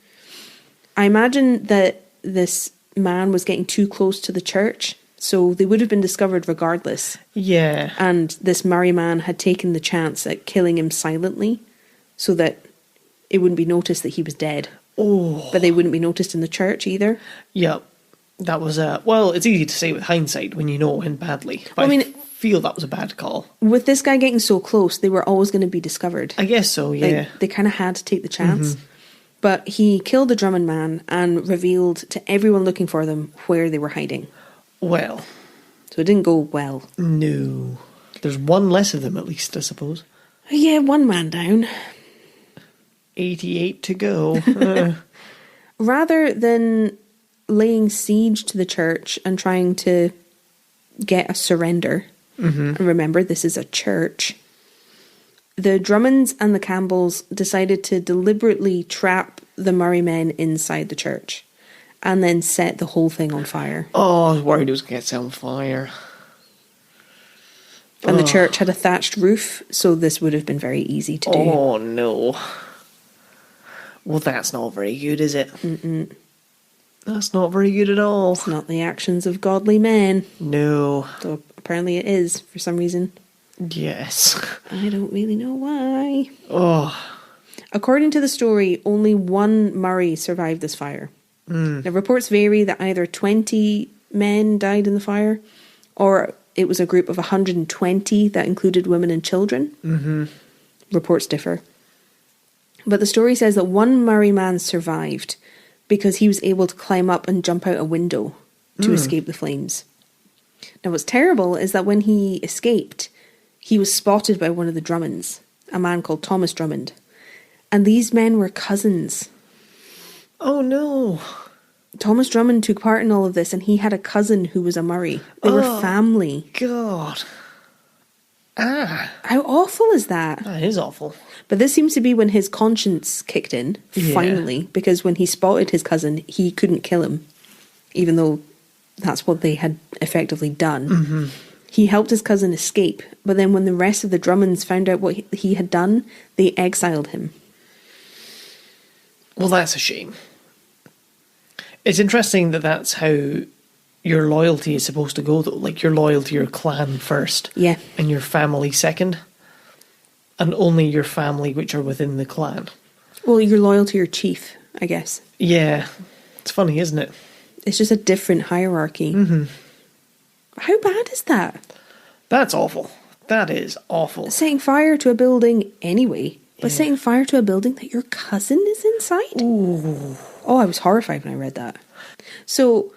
I imagine that this man was getting too close to the church, so they would have been discovered regardless. Yeah. And this Murray man had taken the chance at killing him silently so that it wouldn't be noticed that he was dead. Oh. But they wouldn't be noticed in the church either. Yep. That was well, it's easy to say with hindsight when you know it went badly. But I feel that was a bad call. With this guy getting so close, they were always going to be discovered. I guess so, yeah. Like, they kind of had to take the chance. But he killed the Drummond man and revealed to everyone looking for them where they were hiding. Well. So it didn't go well. No. There's one less of them at least, I suppose. Yeah, one man down. 88 to go. Rather than laying siege to the church and trying to get a surrender, and remember, this is a church, the Drummonds and the Campbells decided to deliberately trap the Murray men inside the church and then set the whole thing on fire. Oh, I was worried it was going to get set on fire. And the church had a thatched roof, so this would have been very easy to do. Oh, no. Well, that's not very good, is it? That's not very good at all. It's not the actions of godly men. No. Though apparently it is, for some reason. Yes. I don't really know why. Oh. According to the story, only one Murray survived this fire. Now, reports vary that either 20 men died in the fire, or it was a group of 120 that included women and children. Reports differ. But the story says that one Murray man survived because he was able to climb up and jump out a window to escape the flames. Now, what's terrible is that when he escaped, he was spotted by one of the Drummonds, a man called Thomas Drummond. And these men were cousins. Oh, no. Thomas Drummond took part in all of this, and he had a cousin who was a Murray. They were family. God. Ah. How awful is that? That is awful. But this seems to be when his conscience kicked in, finally, because when he spotted his cousin, he couldn't kill him, even though that's what they had effectively done. Mm-hmm. He helped his cousin escape, but then when the rest of the Drummonds found out what he had done, they exiled him. Well, that's a shame. It's interesting that that's how your loyalty is supposed to go, though. Like, you're loyal to your clan first. Yeah. And your family second. And only your family which are within the clan. Well, you're loyal to your chief, I guess. Yeah. It's funny, isn't it? It's just a different hierarchy. Mm-hmm. How bad is that? That's awful. That is awful. Setting fire to a building anyway, but setting fire to a building that your cousin is inside? Ooh. Oh, I was horrified when I read that. So,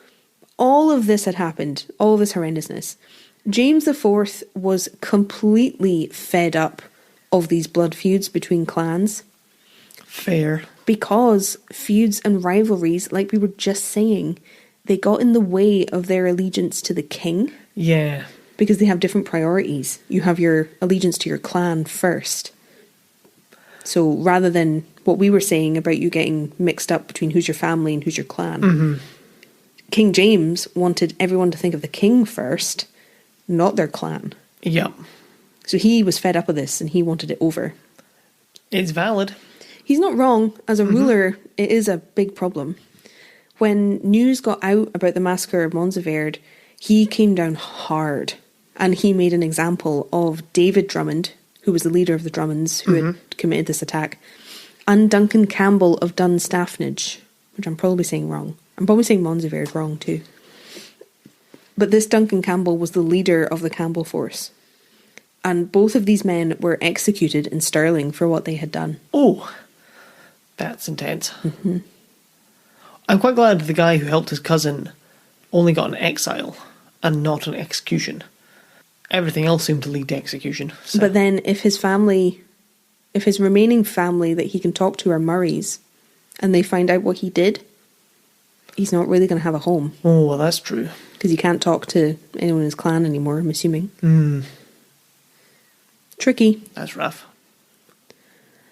all of this had happened, all of this horrendousness. James IV was completely fed up of these blood feuds between clans. Fair. Because feuds and rivalries, like we were just saying, they got in the way of their allegiance to the king. Yeah. Because they have different priorities. You have your allegiance to your clan first. So rather than what we were saying about you getting mixed up between who's your family and who's your clan, King James wanted everyone to think of the king first, not their clan. Yep. So he was fed up with this and he wanted it over. It's valid. He's not wrong. As a ruler, it is a big problem. When news got out about the massacre of Monzeverd, he came down hard and he made an example of David Drummond, who was the leader of the Drummonds who had committed this attack, and Duncan Campbell of Dunstaffnage, which I'm probably saying wrong. I'm probably saying Monzeverd wrong too. But this Duncan Campbell was the leader of the Campbell force. And both of these men were executed in Stirling for what they had done. Oh, that's intense. I'm quite glad the guy who helped his cousin only got an exile and not an execution. Everything else seemed to lead to execution. So. But then if his family, if his remaining family that he can talk to are Murrays, and they find out what he did, he's not really going to have a home. Oh, well, that's true. Because he can't talk to anyone in his clan anymore, I'm assuming. Tricky. That's rough.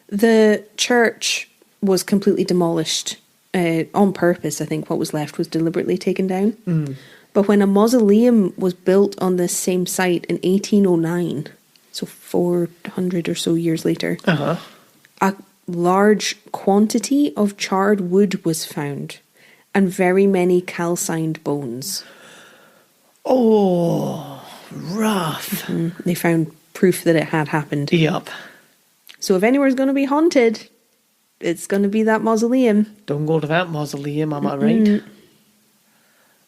The church was completely demolished on purpose. I think what was left was deliberately taken down. But when a mausoleum was built on this same site in 1809, so 400 or so years later, a large quantity of charred wood was found and very many calcined bones. Oh, rough. They found proof that it had happened. Yup. So if anywhere's going to be haunted, it's going to be that mausoleum. Don't go to that mausoleum, am I right?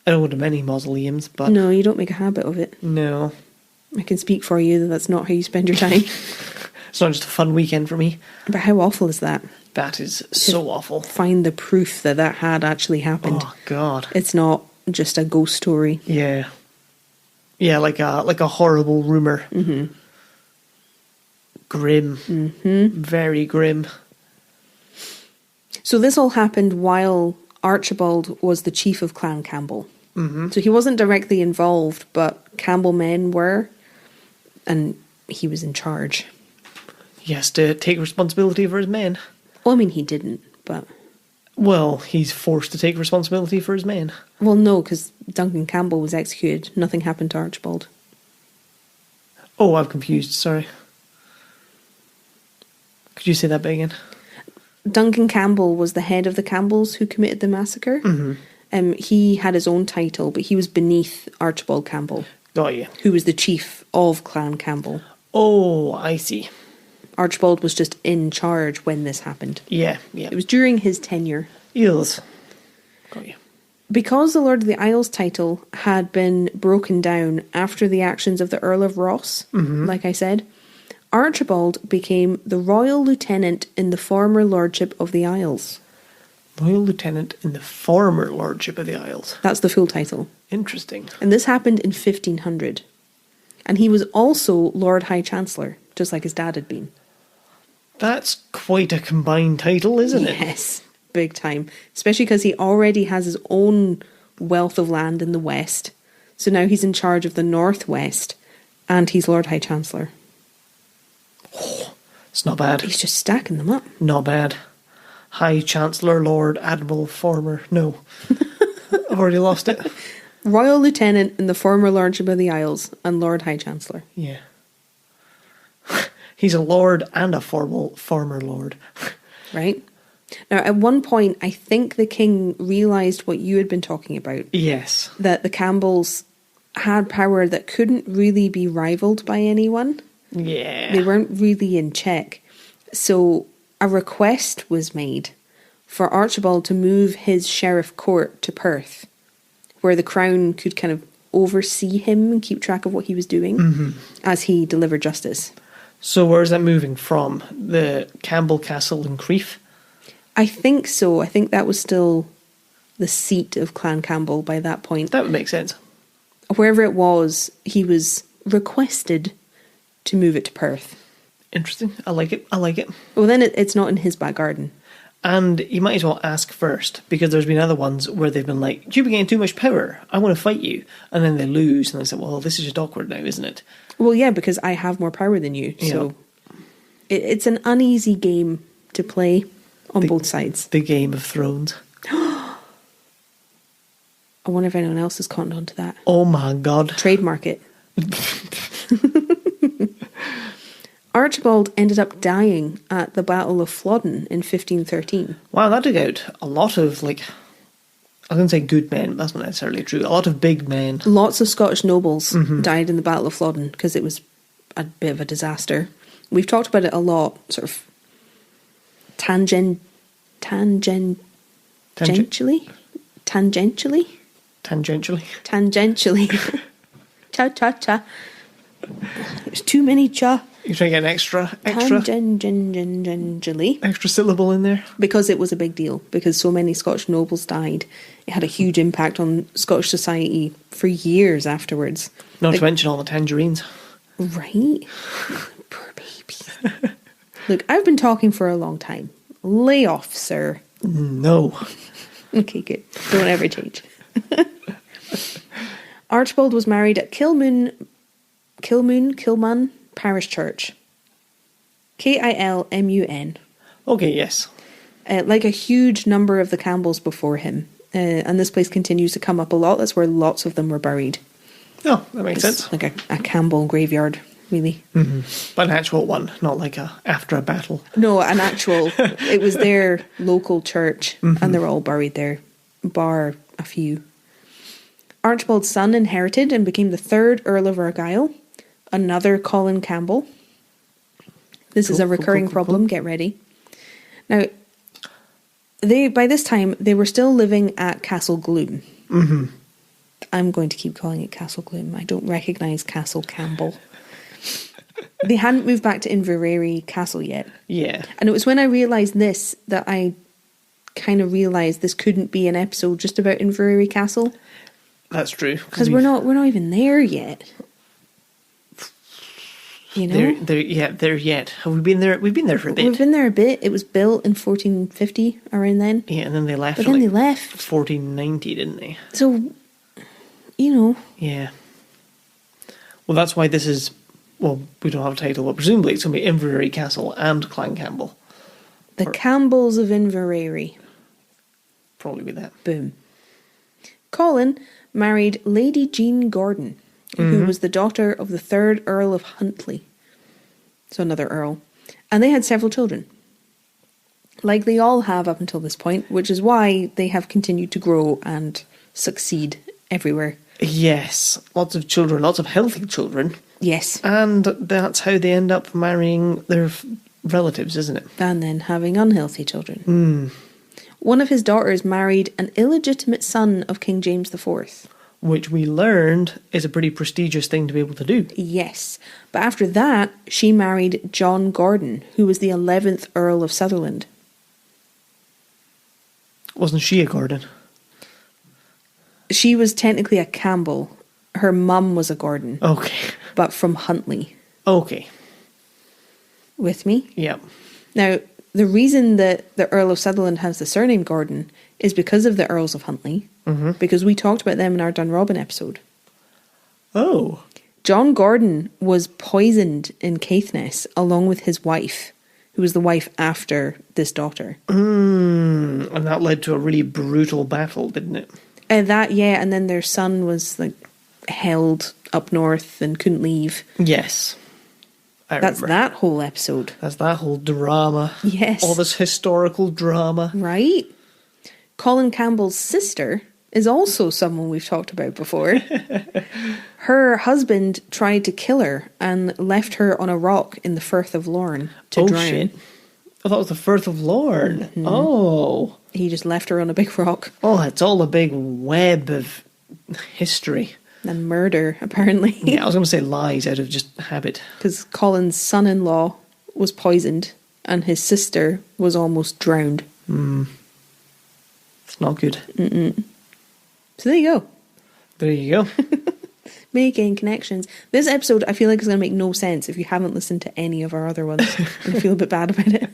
I don't go to many mausoleums, but... No, you don't make a habit of it. No. I can speak for you that that's not how you spend your time. It's not just a fun weekend for me. But how awful is that? That is so awful. Find the proof that that had actually happened. Oh, God. It's not just a ghost story. Yeah. Yeah, like a horrible rumour. Grim. Very grim. So this all happened while Archibald was the chief of Clan Campbell. So he wasn't directly involved, but Campbell men were, and he was in charge. He has to take responsibility for his men. Well, I mean, he didn't, but... Well, he's forced to take responsibility for his men. Well, no, because Duncan Campbell was executed. Nothing happened to Archibald. Oh, I'm confused, sorry. Could you say that bit again? Duncan Campbell was the head of the Campbells who committed the massacre. He had his own title, but he was beneath Archibald Campbell. Got you. Who was the chief of Clan Campbell. Oh, I see. Archibald was just in charge when this happened. Yeah, yeah. It was during his tenure. Yes. Got you. Because the Lord of the Isles title had been broken down after the actions of the Earl of Ross, like I said, Archibald became the Royal Lieutenant in the former Lordship of the Isles. Royal Lieutenant in the former Lordship of the Isles. That's the full title. Interesting. And this happened in 1500. And he was also Lord High Chancellor, just like his dad had been. That's quite a combined title, isn't it? Yes, big time. Especially because he already has his own wealth of land in the west. So now he's in charge of the northwest. And he's Lord High Chancellor. Oh, it's not bad. He's just stacking them up. Not bad. High Chancellor, Lord, Admiral, former... No. I've already lost it. Royal Lieutenant in the former Lordship of the Isles and Lord High Chancellor. Yeah. He's a lord and a former lord. Right? Now, at one point, I think the king realised what you had been talking about. Yes. That the Campbells had power that couldn't really be rivalled by anyone. Yeah. They weren't really in check. So a request was made for Archibald to move his sheriff court to Perth, where the Crown could kind of oversee him and keep track of what he was doing as he delivered justice. So where's that moving from? The Campbell Castle in Crieff? I think so. I think that was still the seat of Clan Campbell by that point. That would make sense. Wherever it was, he was requested to move it to Perth. Interesting. I like it. I like it. Well, then it's not in his back garden. And you might as well ask first, because there's been other ones where they've been like, you've been getting too much power, I want to fight you. And then they lose, and they say, well, this is just awkward now, isn't it? Well, yeah, because I have more power than you. So it's an uneasy game to play on both sides. The Game of Thrones. I wonder if anyone else has cottoned on to that. Oh my God. Trademark it. Archibald ended up dying at the Battle of Flodden in 1513. Wow, that took out a lot of, I was going to say good men, but that's not necessarily true. A lot of big men. Lots of Scottish nobles died in the Battle of Flodden because it was a bit of a disaster. We've talked about it a lot, sort of tangentially. Cha cha cha. There's too many cha. You're trying to get an extra Tangentially. syllable in there? Because it was a big deal. Because so many Scottish nobles died. It had a huge impact on Scottish society for years afterwards. Not to mention all the tangerines. Right? Poor babies. Look, I've been talking for a long time. Lay off, sir. No. Okay, good. Don't ever change. Archibald was married at Kilmun Parish Church. Kilmun. Okay, yes. Like a huge number of the Campbells before him. And this place continues to come up a lot. That's where lots of them were buried. Oh, that makes sense. Like a Campbell graveyard, really. Mm-hmm. But an actual one, not like after a battle. No, an actual. It was their local church, and they were all buried there, bar a few. Archibald's son inherited and became the third Earl of Argyll, another Colin Campbell. This is a recurring problem, get ready. Now, by this time, they were still living at Castle Gloom. Mm-hmm. I'm going to keep calling it Castle Gloom. I don't recognise Castle Campbell. They hadn't moved back to Inveraray Castle yet. Yeah. And it was when I realised this that I kind of realised this couldn't be an episode just about Inveraray Castle. That's true. Because we're not even there yet. You know? There yet. Have we been there? We've been there for a bit. We've been there a bit. It was built in 1450, around then. Yeah, and then they left. But then they left. 1490, didn't they? So, you know. Yeah. Well, that's why this is... Well, we don't have a title, but presumably it's going to be Inveraray Castle and Clan Campbell. The Campbells of Inveraray. Probably be that. Boom. Colin married Lady Jean Gordon, who was the daughter of the third Earl of Huntly. So another Earl. And they had several children. Like they all have up until this point, which is why they have continued to grow and succeed everywhere. Yes. Lots of children, lots of healthy children. Yes. And that's how they end up marrying their relatives, isn't it? And then having unhealthy children. One of his daughters married an illegitimate son of King James IV. which we learned is a pretty prestigious thing to be able to do. Yes. But after that, she married John Gordon, who was the 11th Earl of Sutherland. Wasn't she a Gordon? She was technically a Campbell. Her mum was a Gordon. Okay. But from Huntly. Okay. With me? Yeah. Now, the reason that the Earl of Sutherland has the surname Gordon is because of the Earls of Huntly. Mm-hmm. Because we talked about them in our Dunrobin episode. Oh. John Gordon was poisoned in Caithness along with his wife, who was the wife after this daughter. And that led to a really brutal battle, didn't it? And then their son was like held up north and couldn't leave. Yes. That's that whole episode. That's that whole drama. Yes. All this historical drama. Right? Colin Campbell's sister is also someone we've talked about before. Her husband tried to kill her and left her on a rock in the Firth of Lorne to drown. Shit. Oh, that was the Firth of Lorne. Mm-hmm. Oh. He just left her on a big rock. Oh, it's all a big web of history. And murder, apparently. Yeah, I was going to say lies out of just habit. Because Colin's son-in-law was poisoned and his sister was almost drowned. It's not good. Mm-mm. So there you go. There you go. Making connections. This episode, I feel like, is going to make no sense if you haven't listened to any of our other ones. And I feel a bit bad about it.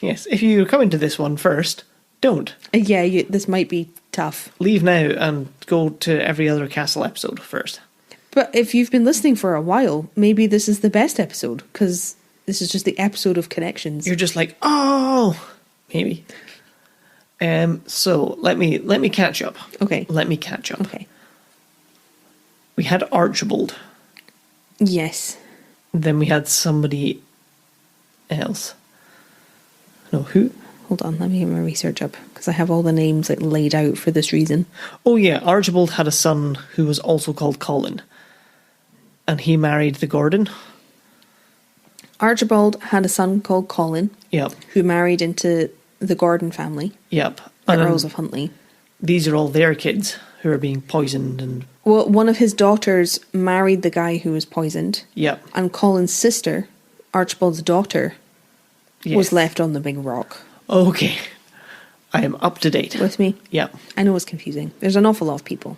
Yes, if you come into this one first, don't. Yeah, this might be tough. Leave now and go to every other castle episode first. But if you've been listening for a while, maybe this is the best episode, because this is just the episode of connections. You're just like, oh, maybe. So let me catch up. Okay. Let me catch up. Okay. We had Archibald. Yes. Then we had somebody else. No, who? Hold on, let me get my research up, because I have all the names like laid out for this reason. Oh yeah, Archibald had a son who was also called Colin. And he married the Gordon. Archibald had a son called Colin. Yep. Who married into the Gordon family. Yep. The Earls of Huntly. These are all their kids who are being poisoned and... Well, one of his daughters married the guy who was poisoned. Yep. And Colin's sister, Archibald's daughter, Yes. was left on the big rock. Okay. I am up to date. With me? Yep. I know it's confusing. There's an awful lot of people.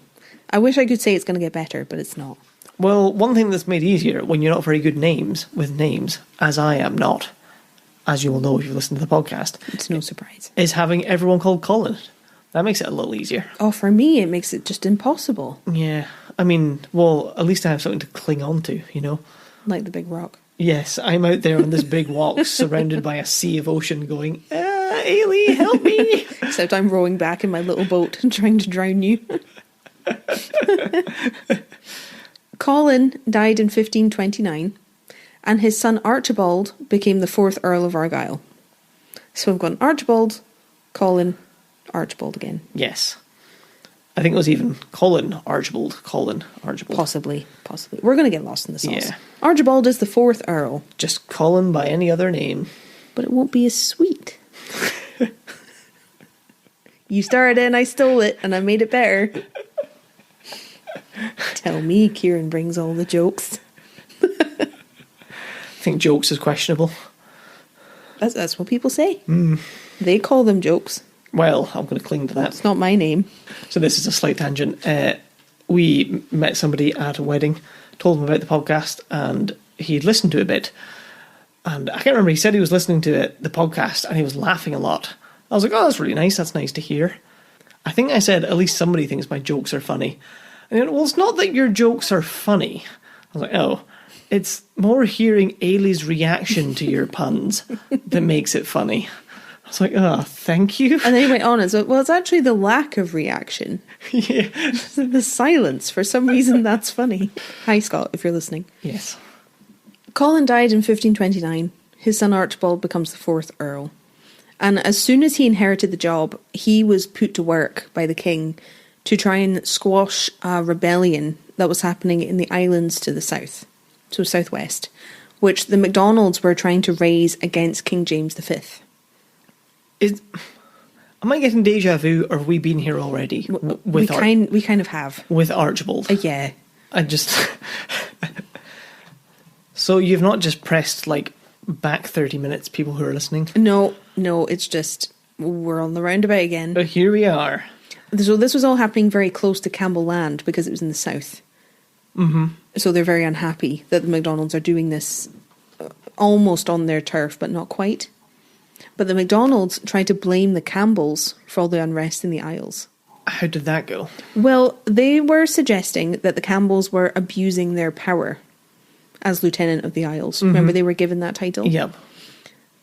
I wish I could say it's going to get better, but it's not. Well, one thing that's made easier when you're not very good with names, as I am not, as you will know if you listen to the podcast. It's no surprise. Is having everyone called Colin. That makes it a little easier. Oh, for me, it makes it just impossible. Yeah. I mean, well, at least I have something to cling on to, you know? Like the big rock. Yes, I'm out there on this big walk surrounded by a sea of ocean going, Eilidh, help me! Except I'm rowing back in my little boat and trying to drown you. Colin died in 1529, and his son Archibald became the 4th Earl of Argyll. So we've got Archibald, Colin, Archibald again. Yes. I think it was even Colin Archibald. Possibly. We're going to get lost in the sauce. Yeah. Archibald is the 4th Earl. Just Colin by any other name. But it won't be as sweet. You started it and I stole it and I made it better. Tell me Kieran brings all the jokes. I think jokes is questionable. That's what people say. They call them jokes. Well, I'm going to cling to that. It's not my name. So this is a slight tangent. We met somebody at a wedding, told him about the podcast, and he'd listened to a bit. And I can't remember, he said he was listening to the podcast and he was laughing a lot. I was like, oh, that's really nice. That's nice to hear. I think I said, at least somebody thinks my jokes are funny. And he went, well, it's not that your jokes are funny. I was like, oh, it's more hearing Eilidh's reaction to your puns that makes it funny. I was like, oh, thank you. And then he went on and said, well, it's actually the lack of reaction. Yeah. The silence. For some reason, that's funny. Hi, Scott, if you're listening. Yes. Colin died in 1529. His son Archibald becomes the 4th Earl. And as soon as he inherited the job, he was put to work by the king to try and squash a rebellion that was happening in the islands to the south, so southwest, which the MacDonalds were trying to raise against King James V. I'm Am I getting deja vu, or have we been here already? We kind of have. With Archibald. Yeah. I just... So you've not just pressed, like, back 30 minutes, people who are listening? No, it's just, we're on the roundabout again. But here we are. So this was all happening very close to Campbell Land, because it was in the south. Mm-hmm. So they're very unhappy that the MacDonalds are doing this almost on their turf, but not quite. But the MacDonalds tried to blame the Campbells for all the unrest in the Isles. How did that go? Well, they were suggesting that the Campbells were abusing their power as Lieutenant of the Isles. Mm-hmm. Remember, they were given that title? Yep.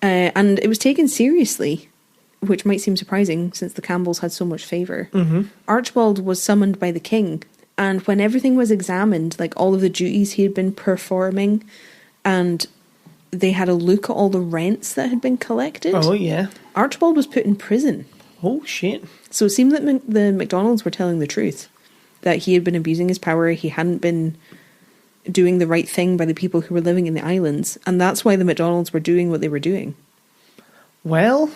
And it was taken seriously, which might seem surprising since the Campbells had so much favour. Mm-hmm. Archibald was summoned by the king, and when everything was examined, like all of the duties he had been performing, and they had a look at all the rents that had been collected. Oh, yeah. Archibald was put in prison. Oh, shit. So it seemed that the MacDonalds were telling the truth, that he had been abusing his power, he hadn't been doing the right thing by the people who were living in the islands, and that's why the MacDonalds were doing what they were doing. Well,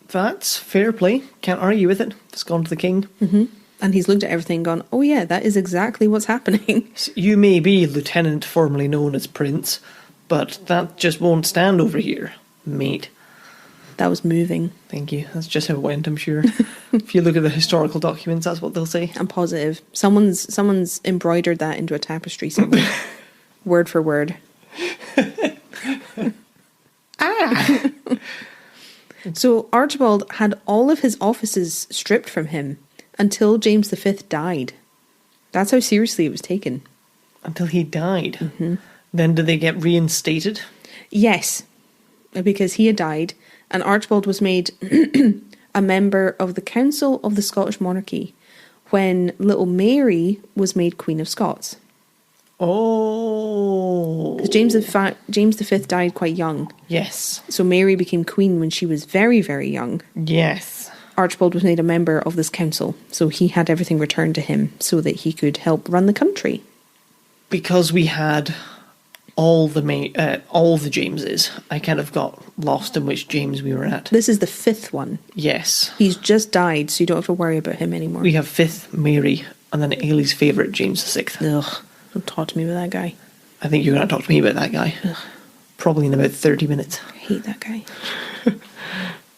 that's fair play. Can't argue with it. It's gone to the king. Mm-hmm. And he's looked at everything and gone, oh yeah, that is exactly what's happening. You may be Lieutenant, formerly known as Prince, but that just won't stand over here, mate. That was moving. Thank you. That's just how it went, I'm sure. If you look at the historical documents, that's what they'll say. I'm positive. Someone's embroidered that into a tapestry somewhere. Word for word. So Archibald had all of his offices stripped from him until James V died. That's how seriously it was taken. Until he died? Mm-hmm. Then did they get reinstated? Yes, because he had died, and Archibald was made a member of the Council of the Scottish Monarchy when little Mary was made Queen of Scots. Oh. Because James V died quite young. Yes. So Mary became queen when she was very, very young. Yes. Archibald was made a member of this council, so he had everything returned to him so that he could help run the country. Because we had all the Jameses, I kind of got lost in which James we were at. This is the fifth one. Yes. He's just died, so you don't have to worry about him anymore. We have fifth Mary, and then Eilidh's favourite, James VI. Ugh, don't talk to me about that guy. I think you're going to talk to me about that guy. Ugh. Probably in about 30 minutes. I hate that guy.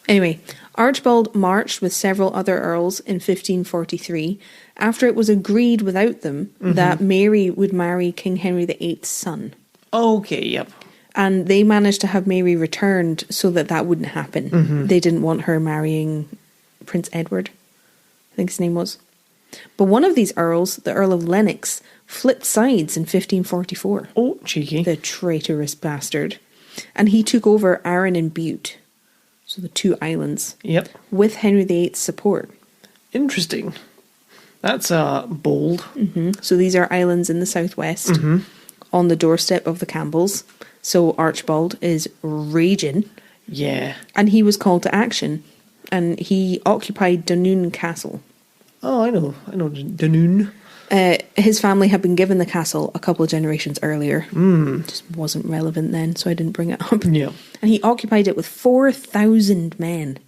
Anyway, Archibald marched with several other earls in 1543 after it was agreed without them that Mary would marry King Henry VIII's son. Okay, yep. And they managed to have Mary returned so that wouldn't happen. Mm-hmm. They didn't want her marrying Prince Edward, I think his name was. But one of these earls, the Earl of Lennox, flipped sides in 1544. Oh, cheeky. The traitorous bastard. And he took over Arran and Bute, so the two islands, yep, with Henry VIII's support. Interesting. That's bold. Mm-hmm. So these are islands in the southwest, on the doorstep of the Campbells. So Archibald is raging. Yeah. And he was called to action. And he occupied Dunoon Castle. Oh, I know Dunoon. His family had been given the castle a couple of generations earlier. Just wasn't relevant then, so I didn't bring it up. Yeah. And he occupied it with 4,000 men.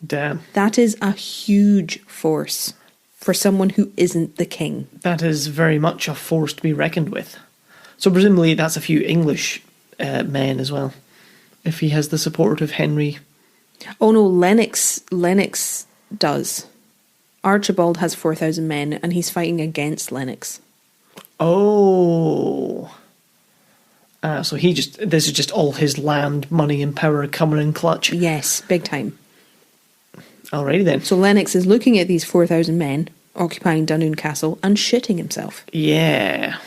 Damn. That is a huge force for someone who isn't the king. That is very much a force to be reckoned with. So presumably that's a few English men as well, if he has the support of Henry. Oh no, Lennox does. Archibald has 4,000 men and he's fighting against Lennox. Oh. So this is just all his land, money and power coming in clutch. Yes, big time. Alrighty then. So Lennox is looking at these 4,000 men occupying Dunoon Castle and shitting himself. Yeah.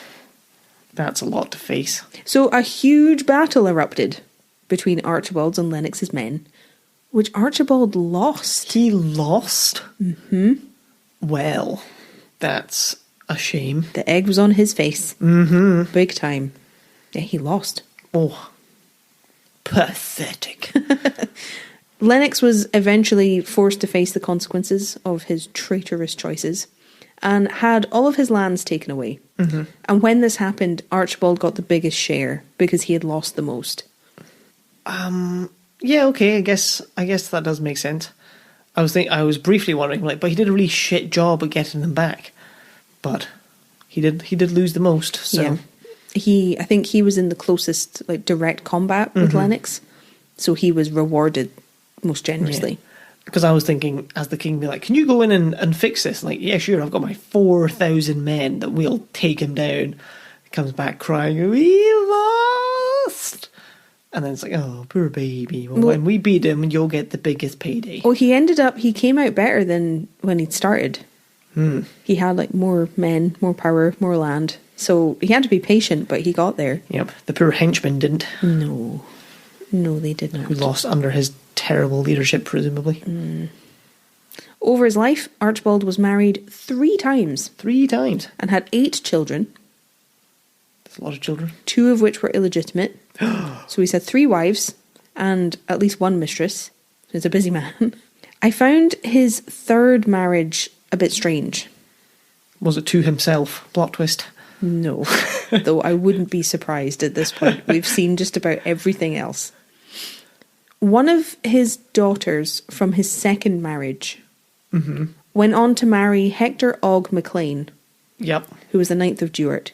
That's a lot to face. So a huge battle erupted between Archibald's and Lennox's men, which Archibald lost. He lost? Mm-hmm. Well, that's a shame. The egg was on his face. Mm-hmm. Big time. Yeah, he lost. Oh. Pathetic. Lennox was eventually forced to face the consequences of his traitorous choices and had all of his lands taken away. Mm-hmm. And when this happened, Archibald got the biggest share because he had lost the most. Yeah, okay, I guess that does make sense. I was briefly wondering, like, but he did a really shit job at getting them back. But he did lose the most. So. Yeah. I think he was in the closest, like, direct combat with Lennox, so he was rewarded most generously. Yeah. Because I was thinking, as the king, be like, can you go in and fix this? Like, yeah, sure, I've got my 4,000 men that will take him down. He comes back crying, we lost! And then it's like, oh, poor baby. Well, when we beat him, you'll get the biggest payday. Well, he came out better than when he'd started. He had, like, more men, more power, more land. So he had to be patient, but he got there. Yep, the poor henchmen didn't. No, they did not. Who lost under his terrible leadership, presumably. Over his life, Archibald was married 3 times. 3 times. And had 8 children. That's a lot of children. 2 of which were illegitimate. So he's had 3 wives and at least 1 mistress. So he's a busy man. I found his 3rd marriage a bit strange. Was it to himself? Plot twist. No. Though I wouldn't be surprised at this point. We've seen just about everything else. One of his daughters from his 2nd marriage went on to marry Hector Og MacLean. Yep. Who was the 9th of Duart.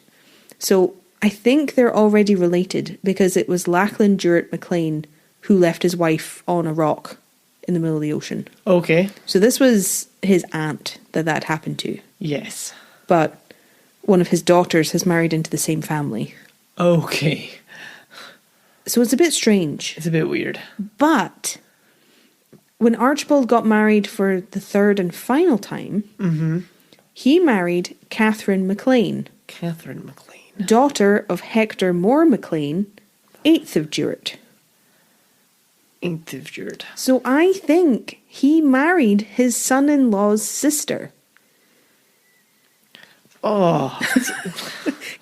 So I think they're already related because it was Lachlan Duart MacLean who left his wife on a rock in the middle of the ocean. Okay. So this was his aunt that happened to. Yes. But one of his daughters has married into the same family. Okay. So it's a bit strange. It's a bit weird. But when Archibald got married for the 3rd and final time, he married Catherine MacLean. Catherine MacLean. Daughter of Hector Moore MacLean, 8th of Duart. 8th of Duart. So I think he married his son-in-law's sister. Oh.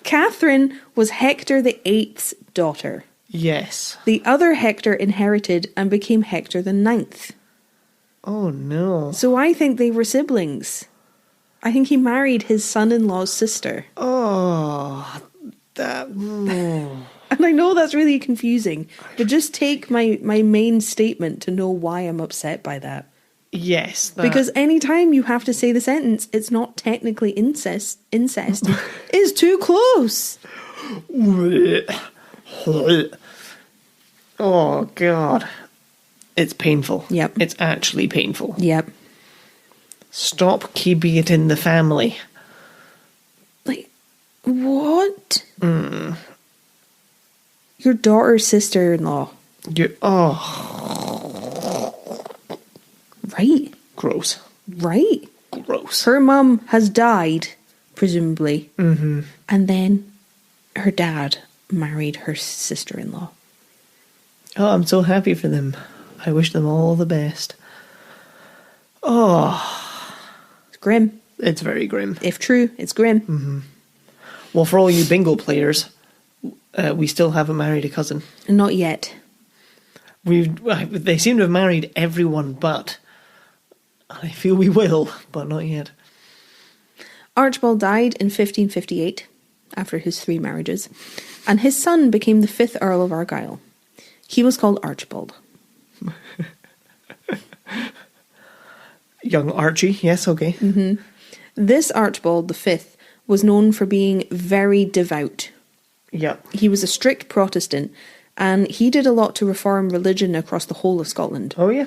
Catherine was Hector the 8th's daughter. Yes. The other Hector inherited and became Hector the 9th. Oh no. So I think they were siblings. I think he married his son-in-law's sister. Oh, that... And I know that's really confusing, but just take my main statement to know why I'm upset by that. Yes. Because any time you have to say the sentence, it's not technically incest is too close. Oh, God. It's painful. Yep. It's actually painful. Yep. Stop keeping it in the family. Like, what? Your daughter's sister-in-law. Right. Gross. Right. Gross. Her mum has died, presumably. And then her dad married her sister-in-law. Oh, I'm so happy for them. I wish them all the best. Oh. It's grim. It's very grim. If true, it's grim. Well, for all you bingo players, we still haven't married a cousin. Not yet. They seem to have married everyone but. I feel we will, but not yet. Archibald died in 1558, after his 3 marriages, and his son became the 5th Earl of Argyll. He was called Archibald. Young Archie, yes, okay. This Archibald V was known for being very devout. Yeah. He was a strict Protestant, and he did a lot to reform religion across the whole of Scotland. Oh, yeah.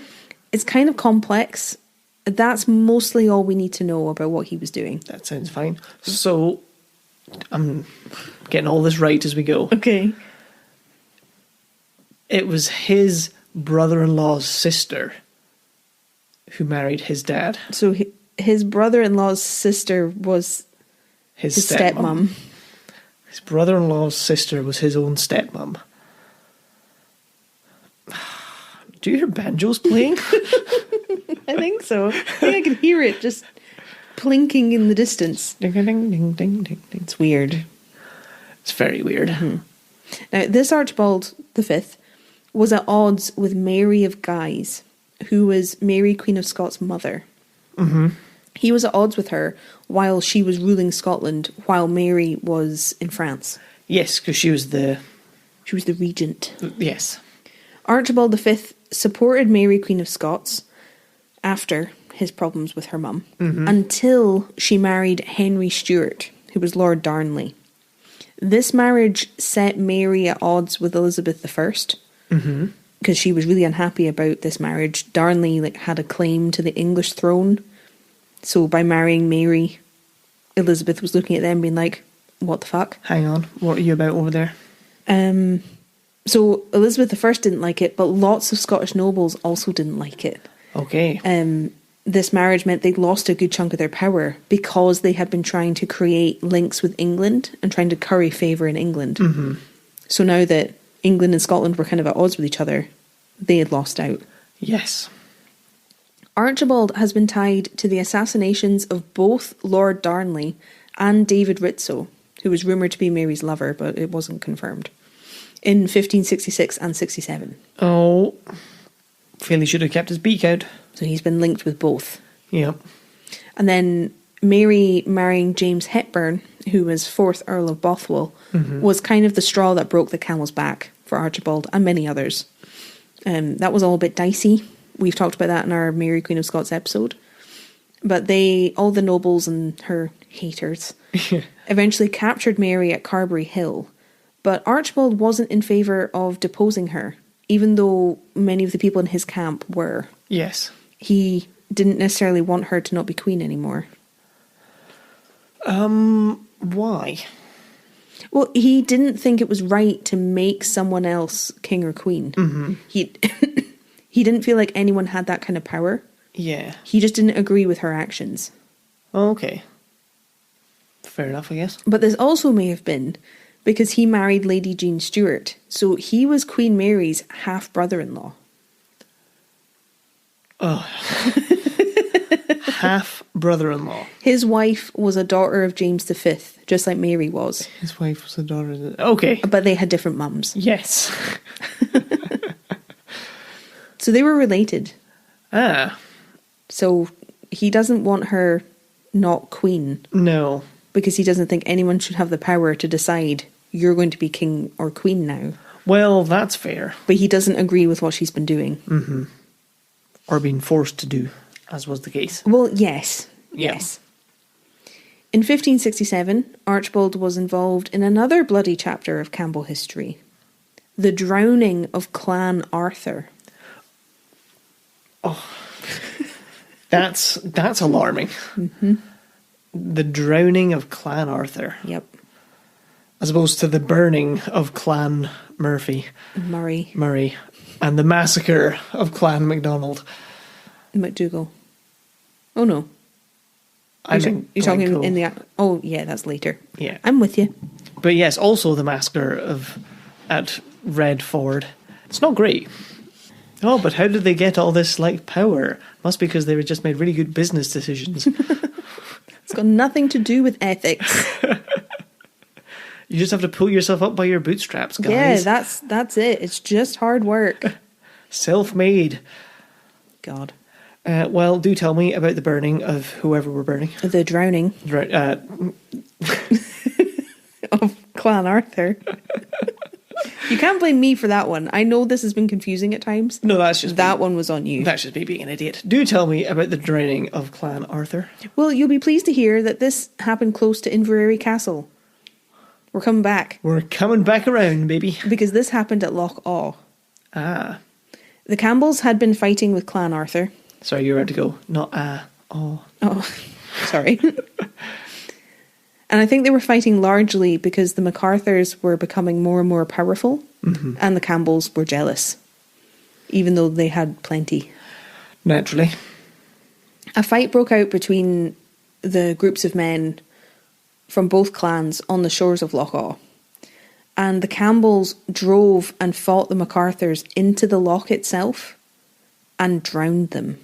It's kind of complex. That's mostly all we need to know about what he was doing. That sounds fine. So, I'm getting all this right as we go. Okay. It was his brother-in-law's sister who married his dad. So his brother-in-law's sister was his stepmom. His brother-in-law's sister was his own stepmom. Do you hear banjos playing? I think so. I think I can hear it just plinking in the distance. Ding, ding, ding, ding, ding. It's weird. It's very weird. Now, this Archibald V was at odds with Mary of Guise, who was Mary, Queen of Scots' mother. He was at odds with her while she was ruling Scotland, while Mary was in France. Yes, because she was the regent. Yes. Archibald V supported Mary, Queen of Scots, after his problems with her mum, until she married Henry Stuart, who was Lord Darnley. This marriage set Mary at odds with Elizabeth I, because she was really unhappy about this marriage. Darnley had a claim to the English throne, so by marrying Mary, Elizabeth was looking at them being like, what the fuck? Hang on, what are you about over there? So Elizabeth I didn't like it, but lots of Scottish nobles also didn't like it. Okay. This marriage meant they'd lost a good chunk of their power because they had been trying to create links with England and trying to curry favour in England. So now that England and Scotland were kind of at odds with each other, they had lost out. Yes. Archibald has been tied to the assassinations of both Lord Darnley and David Ritso, who was rumoured to be Mary's lover, but it wasn't confirmed, in 1566 and 67. Oh, feel he should have kept his beak out. So he's been linked with both. Yep. And then Mary marrying James Hepburn, who was 4th Earl of Bothwell, was kind of the straw that broke the camel's back for Archibald and many others. That was all a bit dicey. We've talked about that in our Mary Queen of Scots episode. But all the nobles and her haters, eventually captured Mary at Carberry Hill. But Archibald wasn't in favour of deposing her, even though many of the people in his camp were. Yes. He didn't necessarily want her to not be queen anymore. Why? Well, he didn't think it was right to make someone else king or queen. He he didn't feel like anyone had that kind of power. Yeah. He just didn't agree with her actions. Okay. Fair enough, I guess. But this also may have been because he married Lady Jean Stewart, so he was Queen Mary's half-brother-in-law. Oh. Half brother-in-law. His wife was a daughter of James V, just like Mary was. His wife was a daughter of... Okay. But they had different mums. Yes. So they were related. Ah. So he doesn't want her not queen. No. Because he doesn't think anyone should have the power to decide you're going to be king or queen now. Well, that's fair. But he doesn't agree with what she's been doing. Mm-hmm. Or being forced to do, as was the case. Well, yes. Yeah. Yes. In 1567, Archibald was involved in another bloody chapter of Campbell history. The drowning of Clan Arthur. Oh. That's alarming. Mm-hmm. The drowning of Clan Arthur. Yep. As opposed to the burning of Clan Murray. And the massacre of Clan MacDonald. MacDougall. Oh no. You're talking in the... Oh yeah, that's later. Yeah. I'm with you. But yes, also the massacre at Red Ford. It's not great. Oh, but how did they get all this power? Must be because they were just made really good business decisions. It's got nothing to do with ethics. You just have to pull yourself up by your bootstraps, guys. Yeah, that's it. It's just hard work. Self-made. God. Well, do tell me about the burning of whoever we're burning. The drowning. Of Clan Arthur. You can't blame me for that one. I know this has been confusing at times. No, that's just... That one was on you. That's just me being an idiot. Do tell me about the drowning of Clan Arthur. Well, you'll be pleased to hear that this happened close to Inveraray Castle. We're coming back. We're coming back around, baby. Because this happened at Loch Awe. Ah. The Campbells had been fighting with Clan Arthur. Sorry, you're about to go. Not oh. Oh, sorry. And I think they were fighting largely because the MacArthurs were becoming more and more powerful, and the Campbells were jealous, even though they had plenty. Naturally. A fight broke out between the groups of men from both clans on the shores of Loch Awe, and the Campbells drove and fought the MacArthurs into the loch itself and drowned them.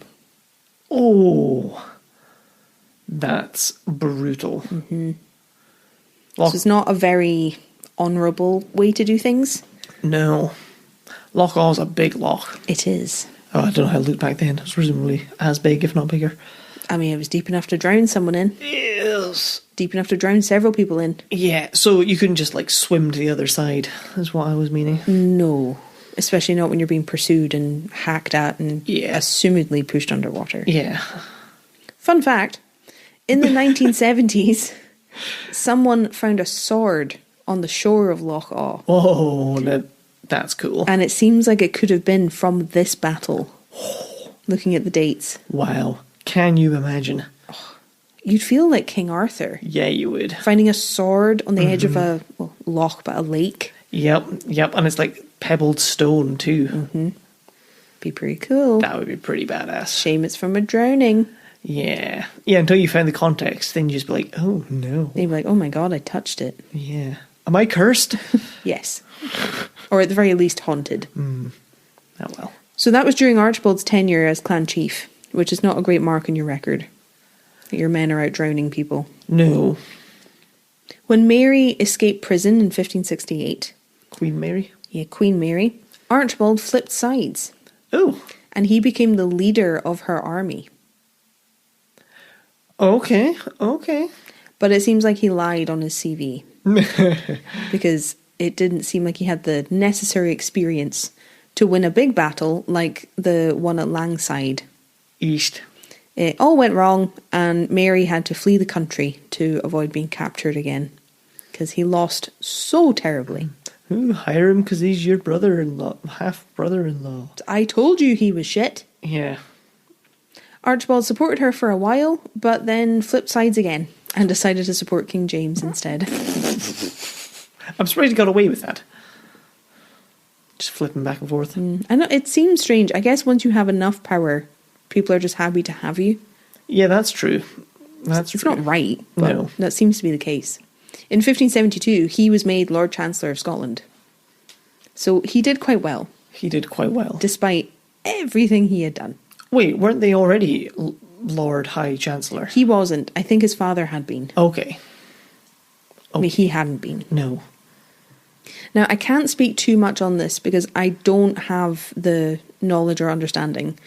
Oh, that's brutal. Mm-hmm. So it's not a very honourable way to do things. No. Loch Awe's a big loch. It is. Oh, I don't know how it looked back then. It was presumably as big, if not bigger. I mean, it was deep enough to drown someone in. Yes. Deep enough to drown several people in. Yeah, so you couldn't just swim to the other side, is what I was meaning. No. especially not when you're being pursued and hacked at and assumedly pushed underwater. Yeah. Fun fact, in the 1970s, someone found a sword on the shore of Loch Awe. Oh, that's cool. And it seems like it could have been from this battle. Looking at the dates. Wow. Can you imagine? You'd feel like King Arthur. Yeah, you would. Finding a sword on the edge of a loch, but a lake. Yep. And it's like pebbled stone too. Be pretty cool. That would be pretty badass. Shame it's from a drowning. Yeah. Yeah, until you found the context, then you just be like, oh no. You'd be like, oh my god, I touched it. Yeah. Am I cursed? Yes. Or at the very least haunted. Oh well. So that was during Archibald's tenure as clan chief, which is not a great mark on your record. Your men are out drowning people. No. When Mary escaped prison in 1568... Queen Mary? Yeah, Queen Mary. Archibald flipped sides. Oh. And he became the leader of her army. Okay. But it seems like he lied on his CV. Because it didn't seem like he had the necessary experience to win a big battle like the one at Langside. East. It all went wrong, and Mary had to flee the country to avoid being captured again. Because he lost so terribly. Ooh, hire him because he's your brother-in-law, half-brother-in-law. I told you he was shit. Yeah. Archibald supported her for a while, but then flipped sides again and decided to support King James instead. I'm surprised he got away with that. Just flipping back and forth. I know, it seems strange. I guess once you have enough power, people are just happy to have you. Yeah, that's true. It's not right, but No. that seems to be the case. In 1572, he was made Lord Chancellor of Scotland. So he did quite well. He did quite well. Despite everything he had done. Wait, weren't they already Lord High Chancellor? He wasn't. I think his father had been. Okay. I mean, he hadn't been. No. Now, I can't speak too much on this because I don't have the knowledge or understanding.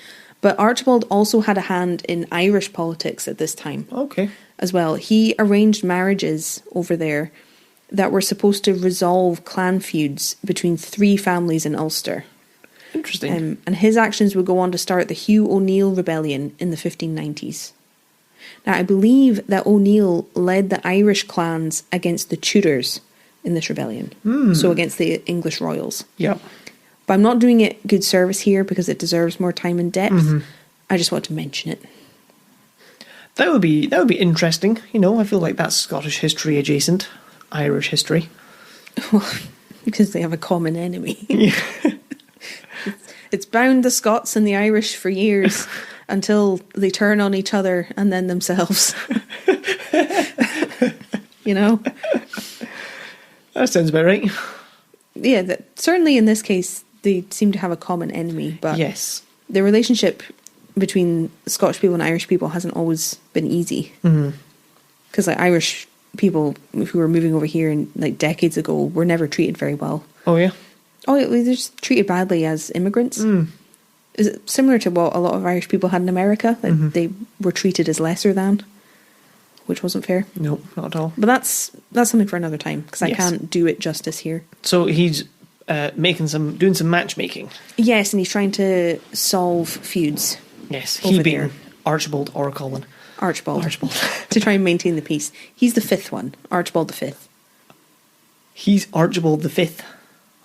But Archibald also had a hand in Irish politics at this time. Okay. As well. He arranged marriages over there that were supposed to resolve clan feuds between 3 families in Ulster. Interesting. And his actions would go on to start the Hugh O'Neill Rebellion in the 1590s. Now, I believe that O'Neill led the Irish clans against the Tudors in this rebellion. So against the English royals. Yep. But I'm not doing it good service here because it deserves more time and depth. I just want to mention it. That would be interesting. You know, I feel like that's Scottish history adjacent. Irish history. Well, because they have a common enemy. Yeah. It's bound the Scots and the Irish for years until they turn on each other and then themselves. You know? That sounds about right. Yeah, certainly in this case, they seem to have a common enemy. But yes. the relationship between Scottish people and Irish people hasn't always been easy. Because like Irish people who were moving over here in like decades ago were never treated very well. Oh yeah. Oh, they're just treated badly as immigrants. Is it similar to what a lot of Irish people had in America? That they were treated as lesser than, which wasn't fair. No, not at all. But that's something for another time because I Yes. can't do it justice here. So he's doing some matchmaking. Yes, and he's trying to solve feuds. Yes, Over he being there. Archibald or Colin. Archibald. To try and maintain the peace. He's the 5th one. Archibald the 5th. He's Archibald the 5th.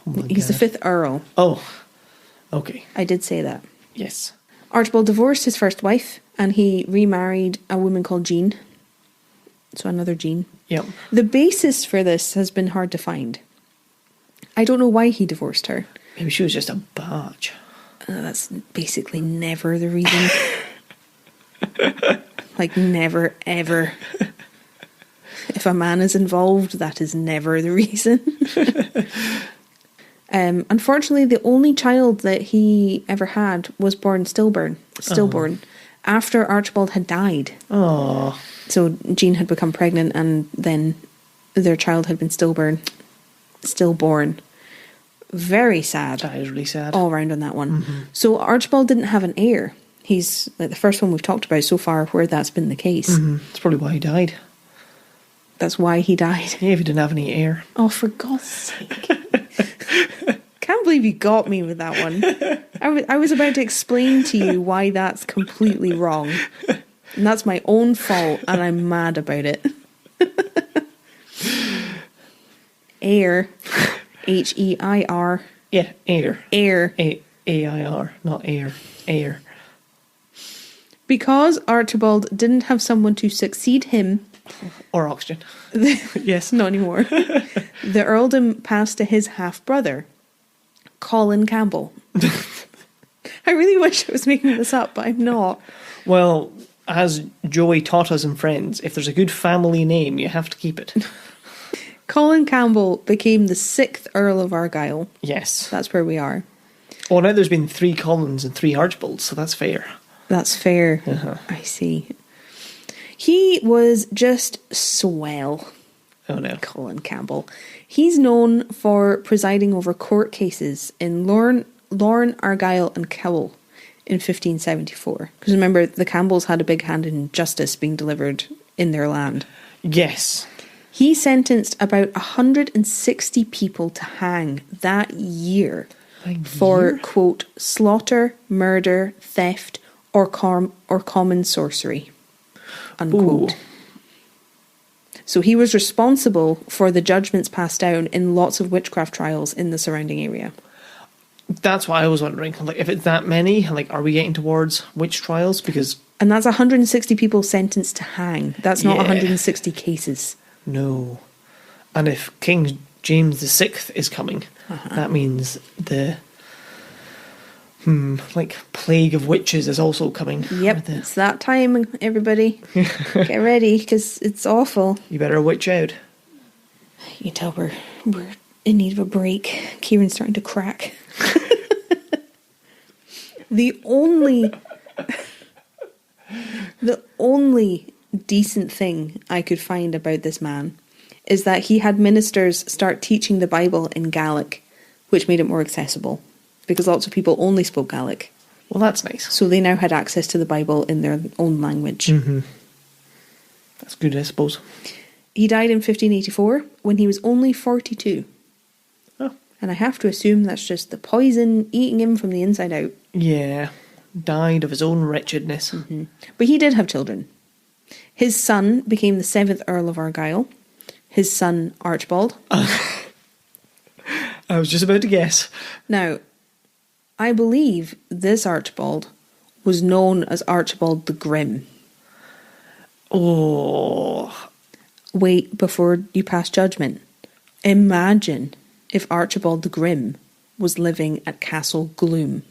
Oh my He's God. the 5th Earl. Oh, okay. I did say that. Yes. Archibald divorced his first wife and he remarried a woman called Jean. So another Jean. Yep. The basis for this has been hard to find. I don't know why he divorced her. Maybe she was just a barge. That's basically never the reason. Like, never, ever. If a man is involved, that is never the reason. Unfortunately, the only child that he ever had was born stillborn, after Archibald had died. Oh. So Jean had become pregnant and then their child had been stillborn. Very sad. That is really sad. All round on that one. So Archibald didn't have an heir. He's like the first one we've talked about so far where that's been the case. That's probably why he died. That's why he died. Yeah, if he didn't have any heir. Oh, for God's sake. can't believe you got me with that one. I was about to explain to you why that's completely wrong. And that's my own fault, and I'm mad about it. Heir. H-E-I-R. Yeah, heir. Heir. A-I-R, not heir. Heir. Because Archibald didn't have someone to succeed him... Or oxygen. Yes, not anymore. The earldom passed to his half-brother, Colin Campbell. I really wish I was making this up, but I'm not. Well, as Joey taught us in Friends, if there's a good family name, you have to keep it. Colin Campbell became the 6th Earl of Argyll. Yes. That's where we are. Well, now there's been 3 Collins and 3 Archibalds, so that's fair. That's fair. Uh-huh. I see. He was just swell. Oh no. Colin Campbell. He's known for presiding over court cases in Lorne, Argyll and Cowell in 1574. Because remember, the Campbells had a big hand in justice being delivered in their land. Yes. He sentenced about 160 people to hang that year for, quote, slaughter, murder, theft, or common sorcery, unquote. Ooh. So he was responsible for the judgments passed down in lots of witchcraft trials in the surrounding area. That's what I was wondering. Like, if it's that many, like, are we getting towards witch trials? And that's 160 people sentenced to hang. That's not 160 cases. No. And if King James VI is coming, that means the plague of witches is also coming. Yep, it's that time, everybody. Get ready, because it's awful. You better witch out. You can tell we're in need of a break. Kieran's starting to crack. The only decent thing I could find about this man is that he had ministers start teaching the Bible in Gaelic, which made it more accessible, because lots of people only spoke Gaelic. Well, that's nice. So they now had access to the Bible in their own language. Mm-hmm. That's good, I suppose. He died in 1584 when he was only 42. Oh. And I have to assume that's just the poison eating him from the inside out. Yeah. Died of his own wretchedness. Mm-hmm. But he did have children. His son became the 7th Earl of Argyll. His son, Archibald. I was just about to guess. Now, I believe this Archibald was known as Archibald the Grim. Oh. Wait, before you pass judgment. Imagine if Archibald the Grim was living at Castle Gloom.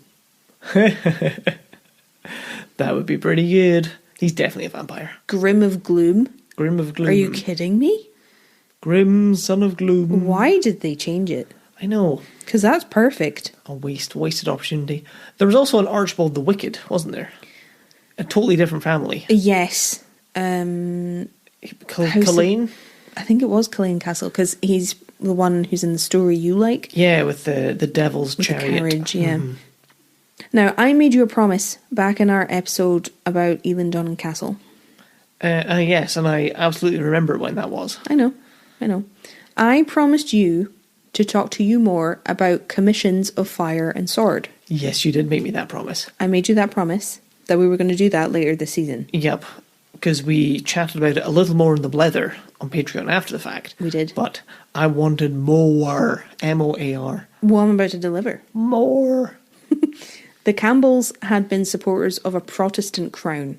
That would be pretty good. He's definitely a vampire. Grim of Gloom? Grim of Gloom. Are you kidding me? Grim, son of gloom. Why did they change it? I know. Because that's perfect. A wasted opportunity. There was also an Archibald the Wicked, wasn't there? A totally different family. Yes. Culane? I think it was Culane Castle, because he's the one who's in the story you like. Yeah, with the devil's with chariot. The carriage, yeah. Mm-hmm. Now, I made you a promise back in our episode about Eilidh Castle. Yes, and I absolutely remember when that was. I know. I promised you to talk to you more about commissions of fire and sword. Yes, you did make me that promise. I made you that promise that we were going to do that later this season. Yep, because we chatted about it a little more in the blether on Patreon after the fact. We did. But I wanted more. M-O-A-R. Well, I'm about to deliver. More. The Campbells had been supporters of a Protestant crown,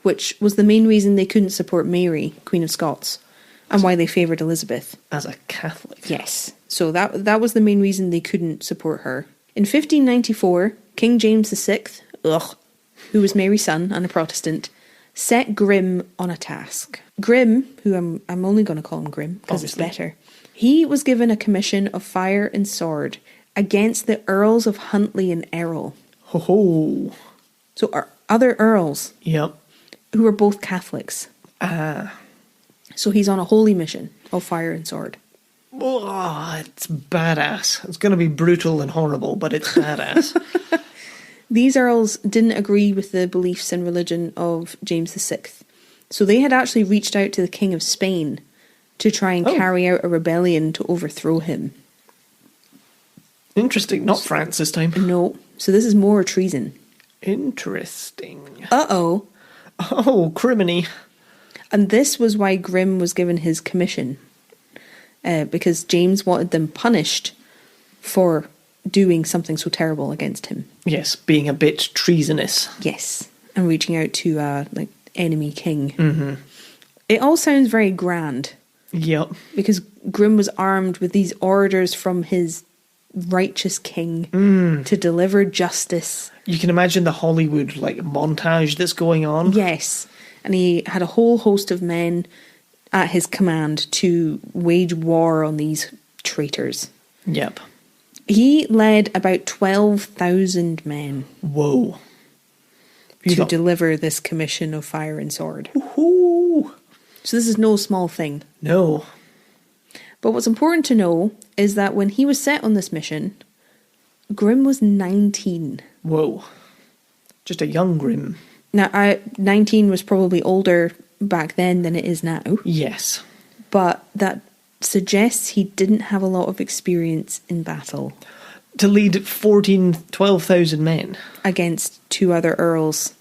which was the main reason they couldn't support Mary, Queen of Scots, and why they favoured Elizabeth. As a Catholic. Yes. So that was the main reason they couldn't support her. In 1594, King James VI, who was Mary's son and a Protestant, set Grim on a task. Grim, who I'm only going to call him Grim because it's better, he was given a commission of fire and sword against the Earls of Huntly and Errol. Ho ho. So other earls. Yep. Who were both Catholics. So he's on a holy mission of fire and sword. Oh, it's badass. It's going to be brutal and horrible, but it's badass. These earls didn't agree with the beliefs and religion of James VI. So they had actually reached out to the King of Spain to try and carry out a rebellion to overthrow him. Interesting. Not France this time. No. So this is more treason. Interesting. Uh-oh. Oh, criminy. And this was why Grimm was given his commission. Because James wanted them punished for doing something so terrible against him. Yes, being a bit treasonous. Yes. And reaching out to, enemy king. Mm-hmm. It all sounds very grand. Yep. Because Grimm was armed with these orders from his righteous king to deliver justice. You can imagine the Hollywood montage that's going on. Yes. And he had a whole host of men at his command to wage war on these traitors. Yep. He led about 12,000 men. Whoa. To deliver this commission of fire and sword. Woohoo! So this is no small thing. No. But what's important to know is that when he was set on this mission, Grimm was 19. Whoa. Just a young Grimm. Now, 19 was probably older back then than it is now. Yes. But that suggests he didn't have a lot of experience in battle. To lead 12,000 men. Against two other earls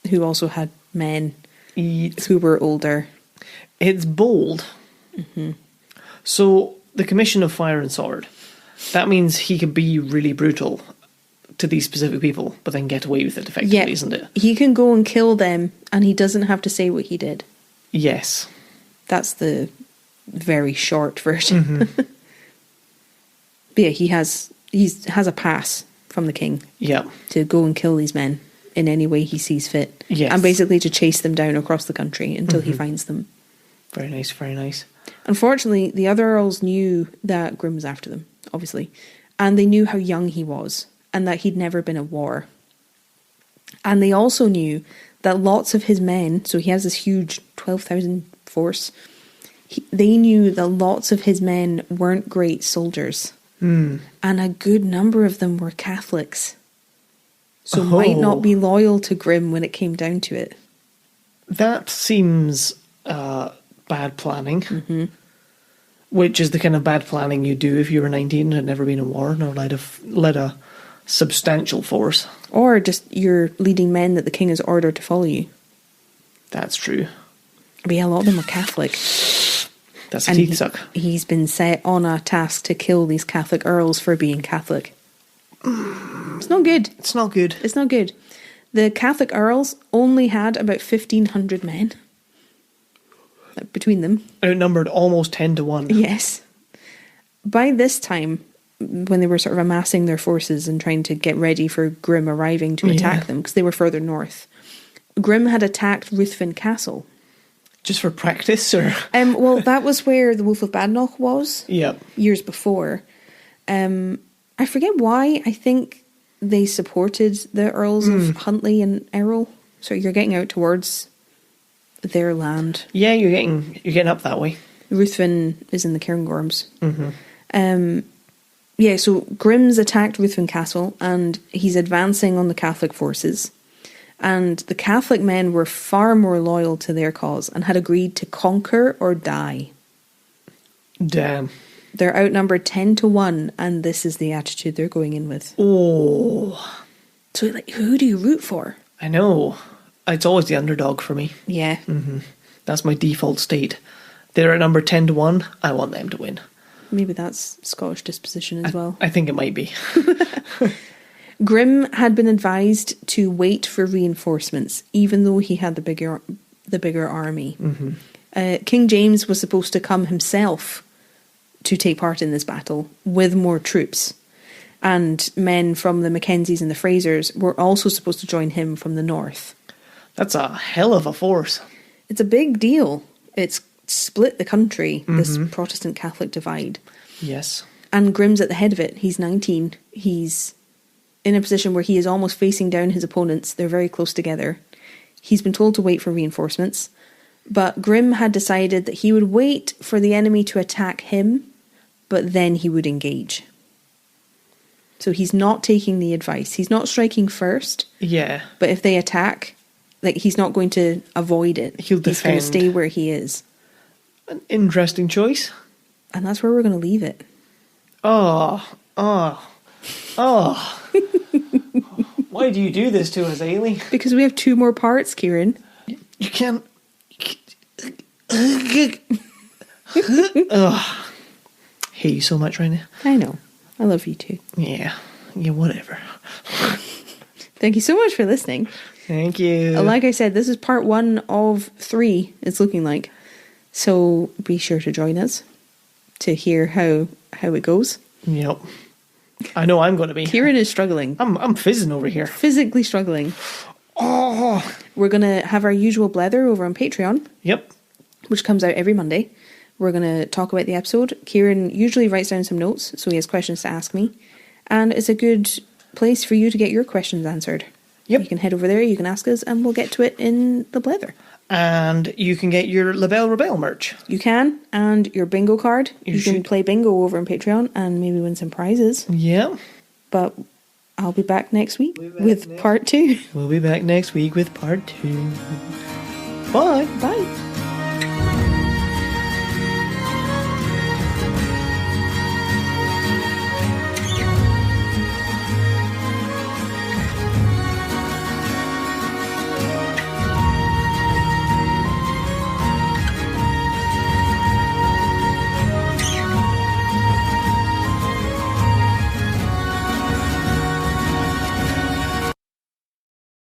who also had men who were older. It's bold. Mm-hmm. So, the commission of fire and sword, that means he could be really brutal to these specific people, but then get away with it effectively, isn't it? He can go and kill them, and he doesn't have to say what he did. Yes. That's the very short version. Mm-hmm. But yeah, he has a pass from the king. Yeah. To go and kill these men in any way he sees fit. Yes. And basically to chase them down across the country until he finds them. Very nice, very nice. Unfortunately, the other earls knew that Grimm was after them, obviously. And they knew how young he was and that he'd never been at war. And they also knew that lots of his men, so he has this huge 12,000 force, they knew that lots of his men weren't great soldiers. And a good number of them were Catholics. So might not be loyal to Grimm when it came down to it. That seems bad planning. Mm-hmm. Which is the kind of bad planning you do if you were 19 and had never been in war and led a substantial force. Or just you're leading men that the king has ordered to follow you. That's true. But yeah, a lot of them are Catholic. That's a teeth suck. He's been set on a task to kill these Catholic earls for being Catholic. It's not good. It's not good. It's not good. The Catholic earls only had about 1,500 men between them. Outnumbered almost 10 to 1. Yes. By this time, when they were sort of amassing their forces and trying to get ready for Grimm arriving to attack them, because they were further north, Grimm had attacked Ruthven Castle. Just for practice, or? Well, that was where the Wolf of Badenoch was. Yep. Years before. I forget why. I think they supported the Earls of Huntly and Errol. So you're getting out towards their land. Yeah, you're getting up that way. Ruthven is in the Cairngorms. Mm-hmm. Yeah, so Grimm's attacked Ruthven Castle and he's advancing on the Catholic forces. And the Catholic men were far more loyal to their cause and had agreed to conquer or die. Damn. They're outnumbered 10 to 1, and this is the attitude they're going in with. Oh. So, who do you root for? I know. It's always the underdog for me. Yeah. Mm-hmm. That's my default state. They're outnumbered 10 to 1. I want them to win. Maybe that's Scottish disposition as well. I think it might be. Grimm had been advised to wait for reinforcements, even though he had the bigger army. Mm-hmm. King James was supposed to come himself to take part in this battle with more troops. And men from the Mackenzies and the Frasers were also supposed to join him from the north. That's a hell of a force. It's a big deal. It's split the country, this Protestant Catholic divide. Yes. And Grimm's at the head of it. He's 19. He's in a position where he is almost facing down his opponents. They're very close together. He's been told to wait for reinforcements. But Grimm had decided that he would wait for the enemy to attack him, but then he would engage. So he's not taking the advice. He's not striking first. Yeah. But if they attack, he's not going to avoid it. He'll defend. He's going to stay where he is. An interesting choice. And that's where we're going to leave it. Oh, Oh. Why do you do this to us, Ailey? Because we have 2 more parts, Kieran. You can't... Ugh. Hate you so much right now. I know. I love you too. Yeah, whatever. Thank you so much for listening. Thank you. Like I said, this is part 1 of 3, it's looking like. So be sure to join us to hear how it goes. Yep. I know I'm going to be. Kieran is struggling. I'm fizzing over here. Physically struggling. Oh. We're going to have our usual blether over on Patreon. Yep. Which comes out every Monday. We're going to talk about the episode. Kieran usually writes down some notes, so he has questions to ask me. And it's a good place for you to get your questions answered. Yep. You can head over there, you can ask us, and we'll get to it in the blether. And you can get your Labelle Rebelle merch. You can, and your bingo card. You can play bingo over on Patreon and maybe win some prizes. Yeah. But I'll be back next week with part 2. We'll be back next week with part 2. Bye. Bye.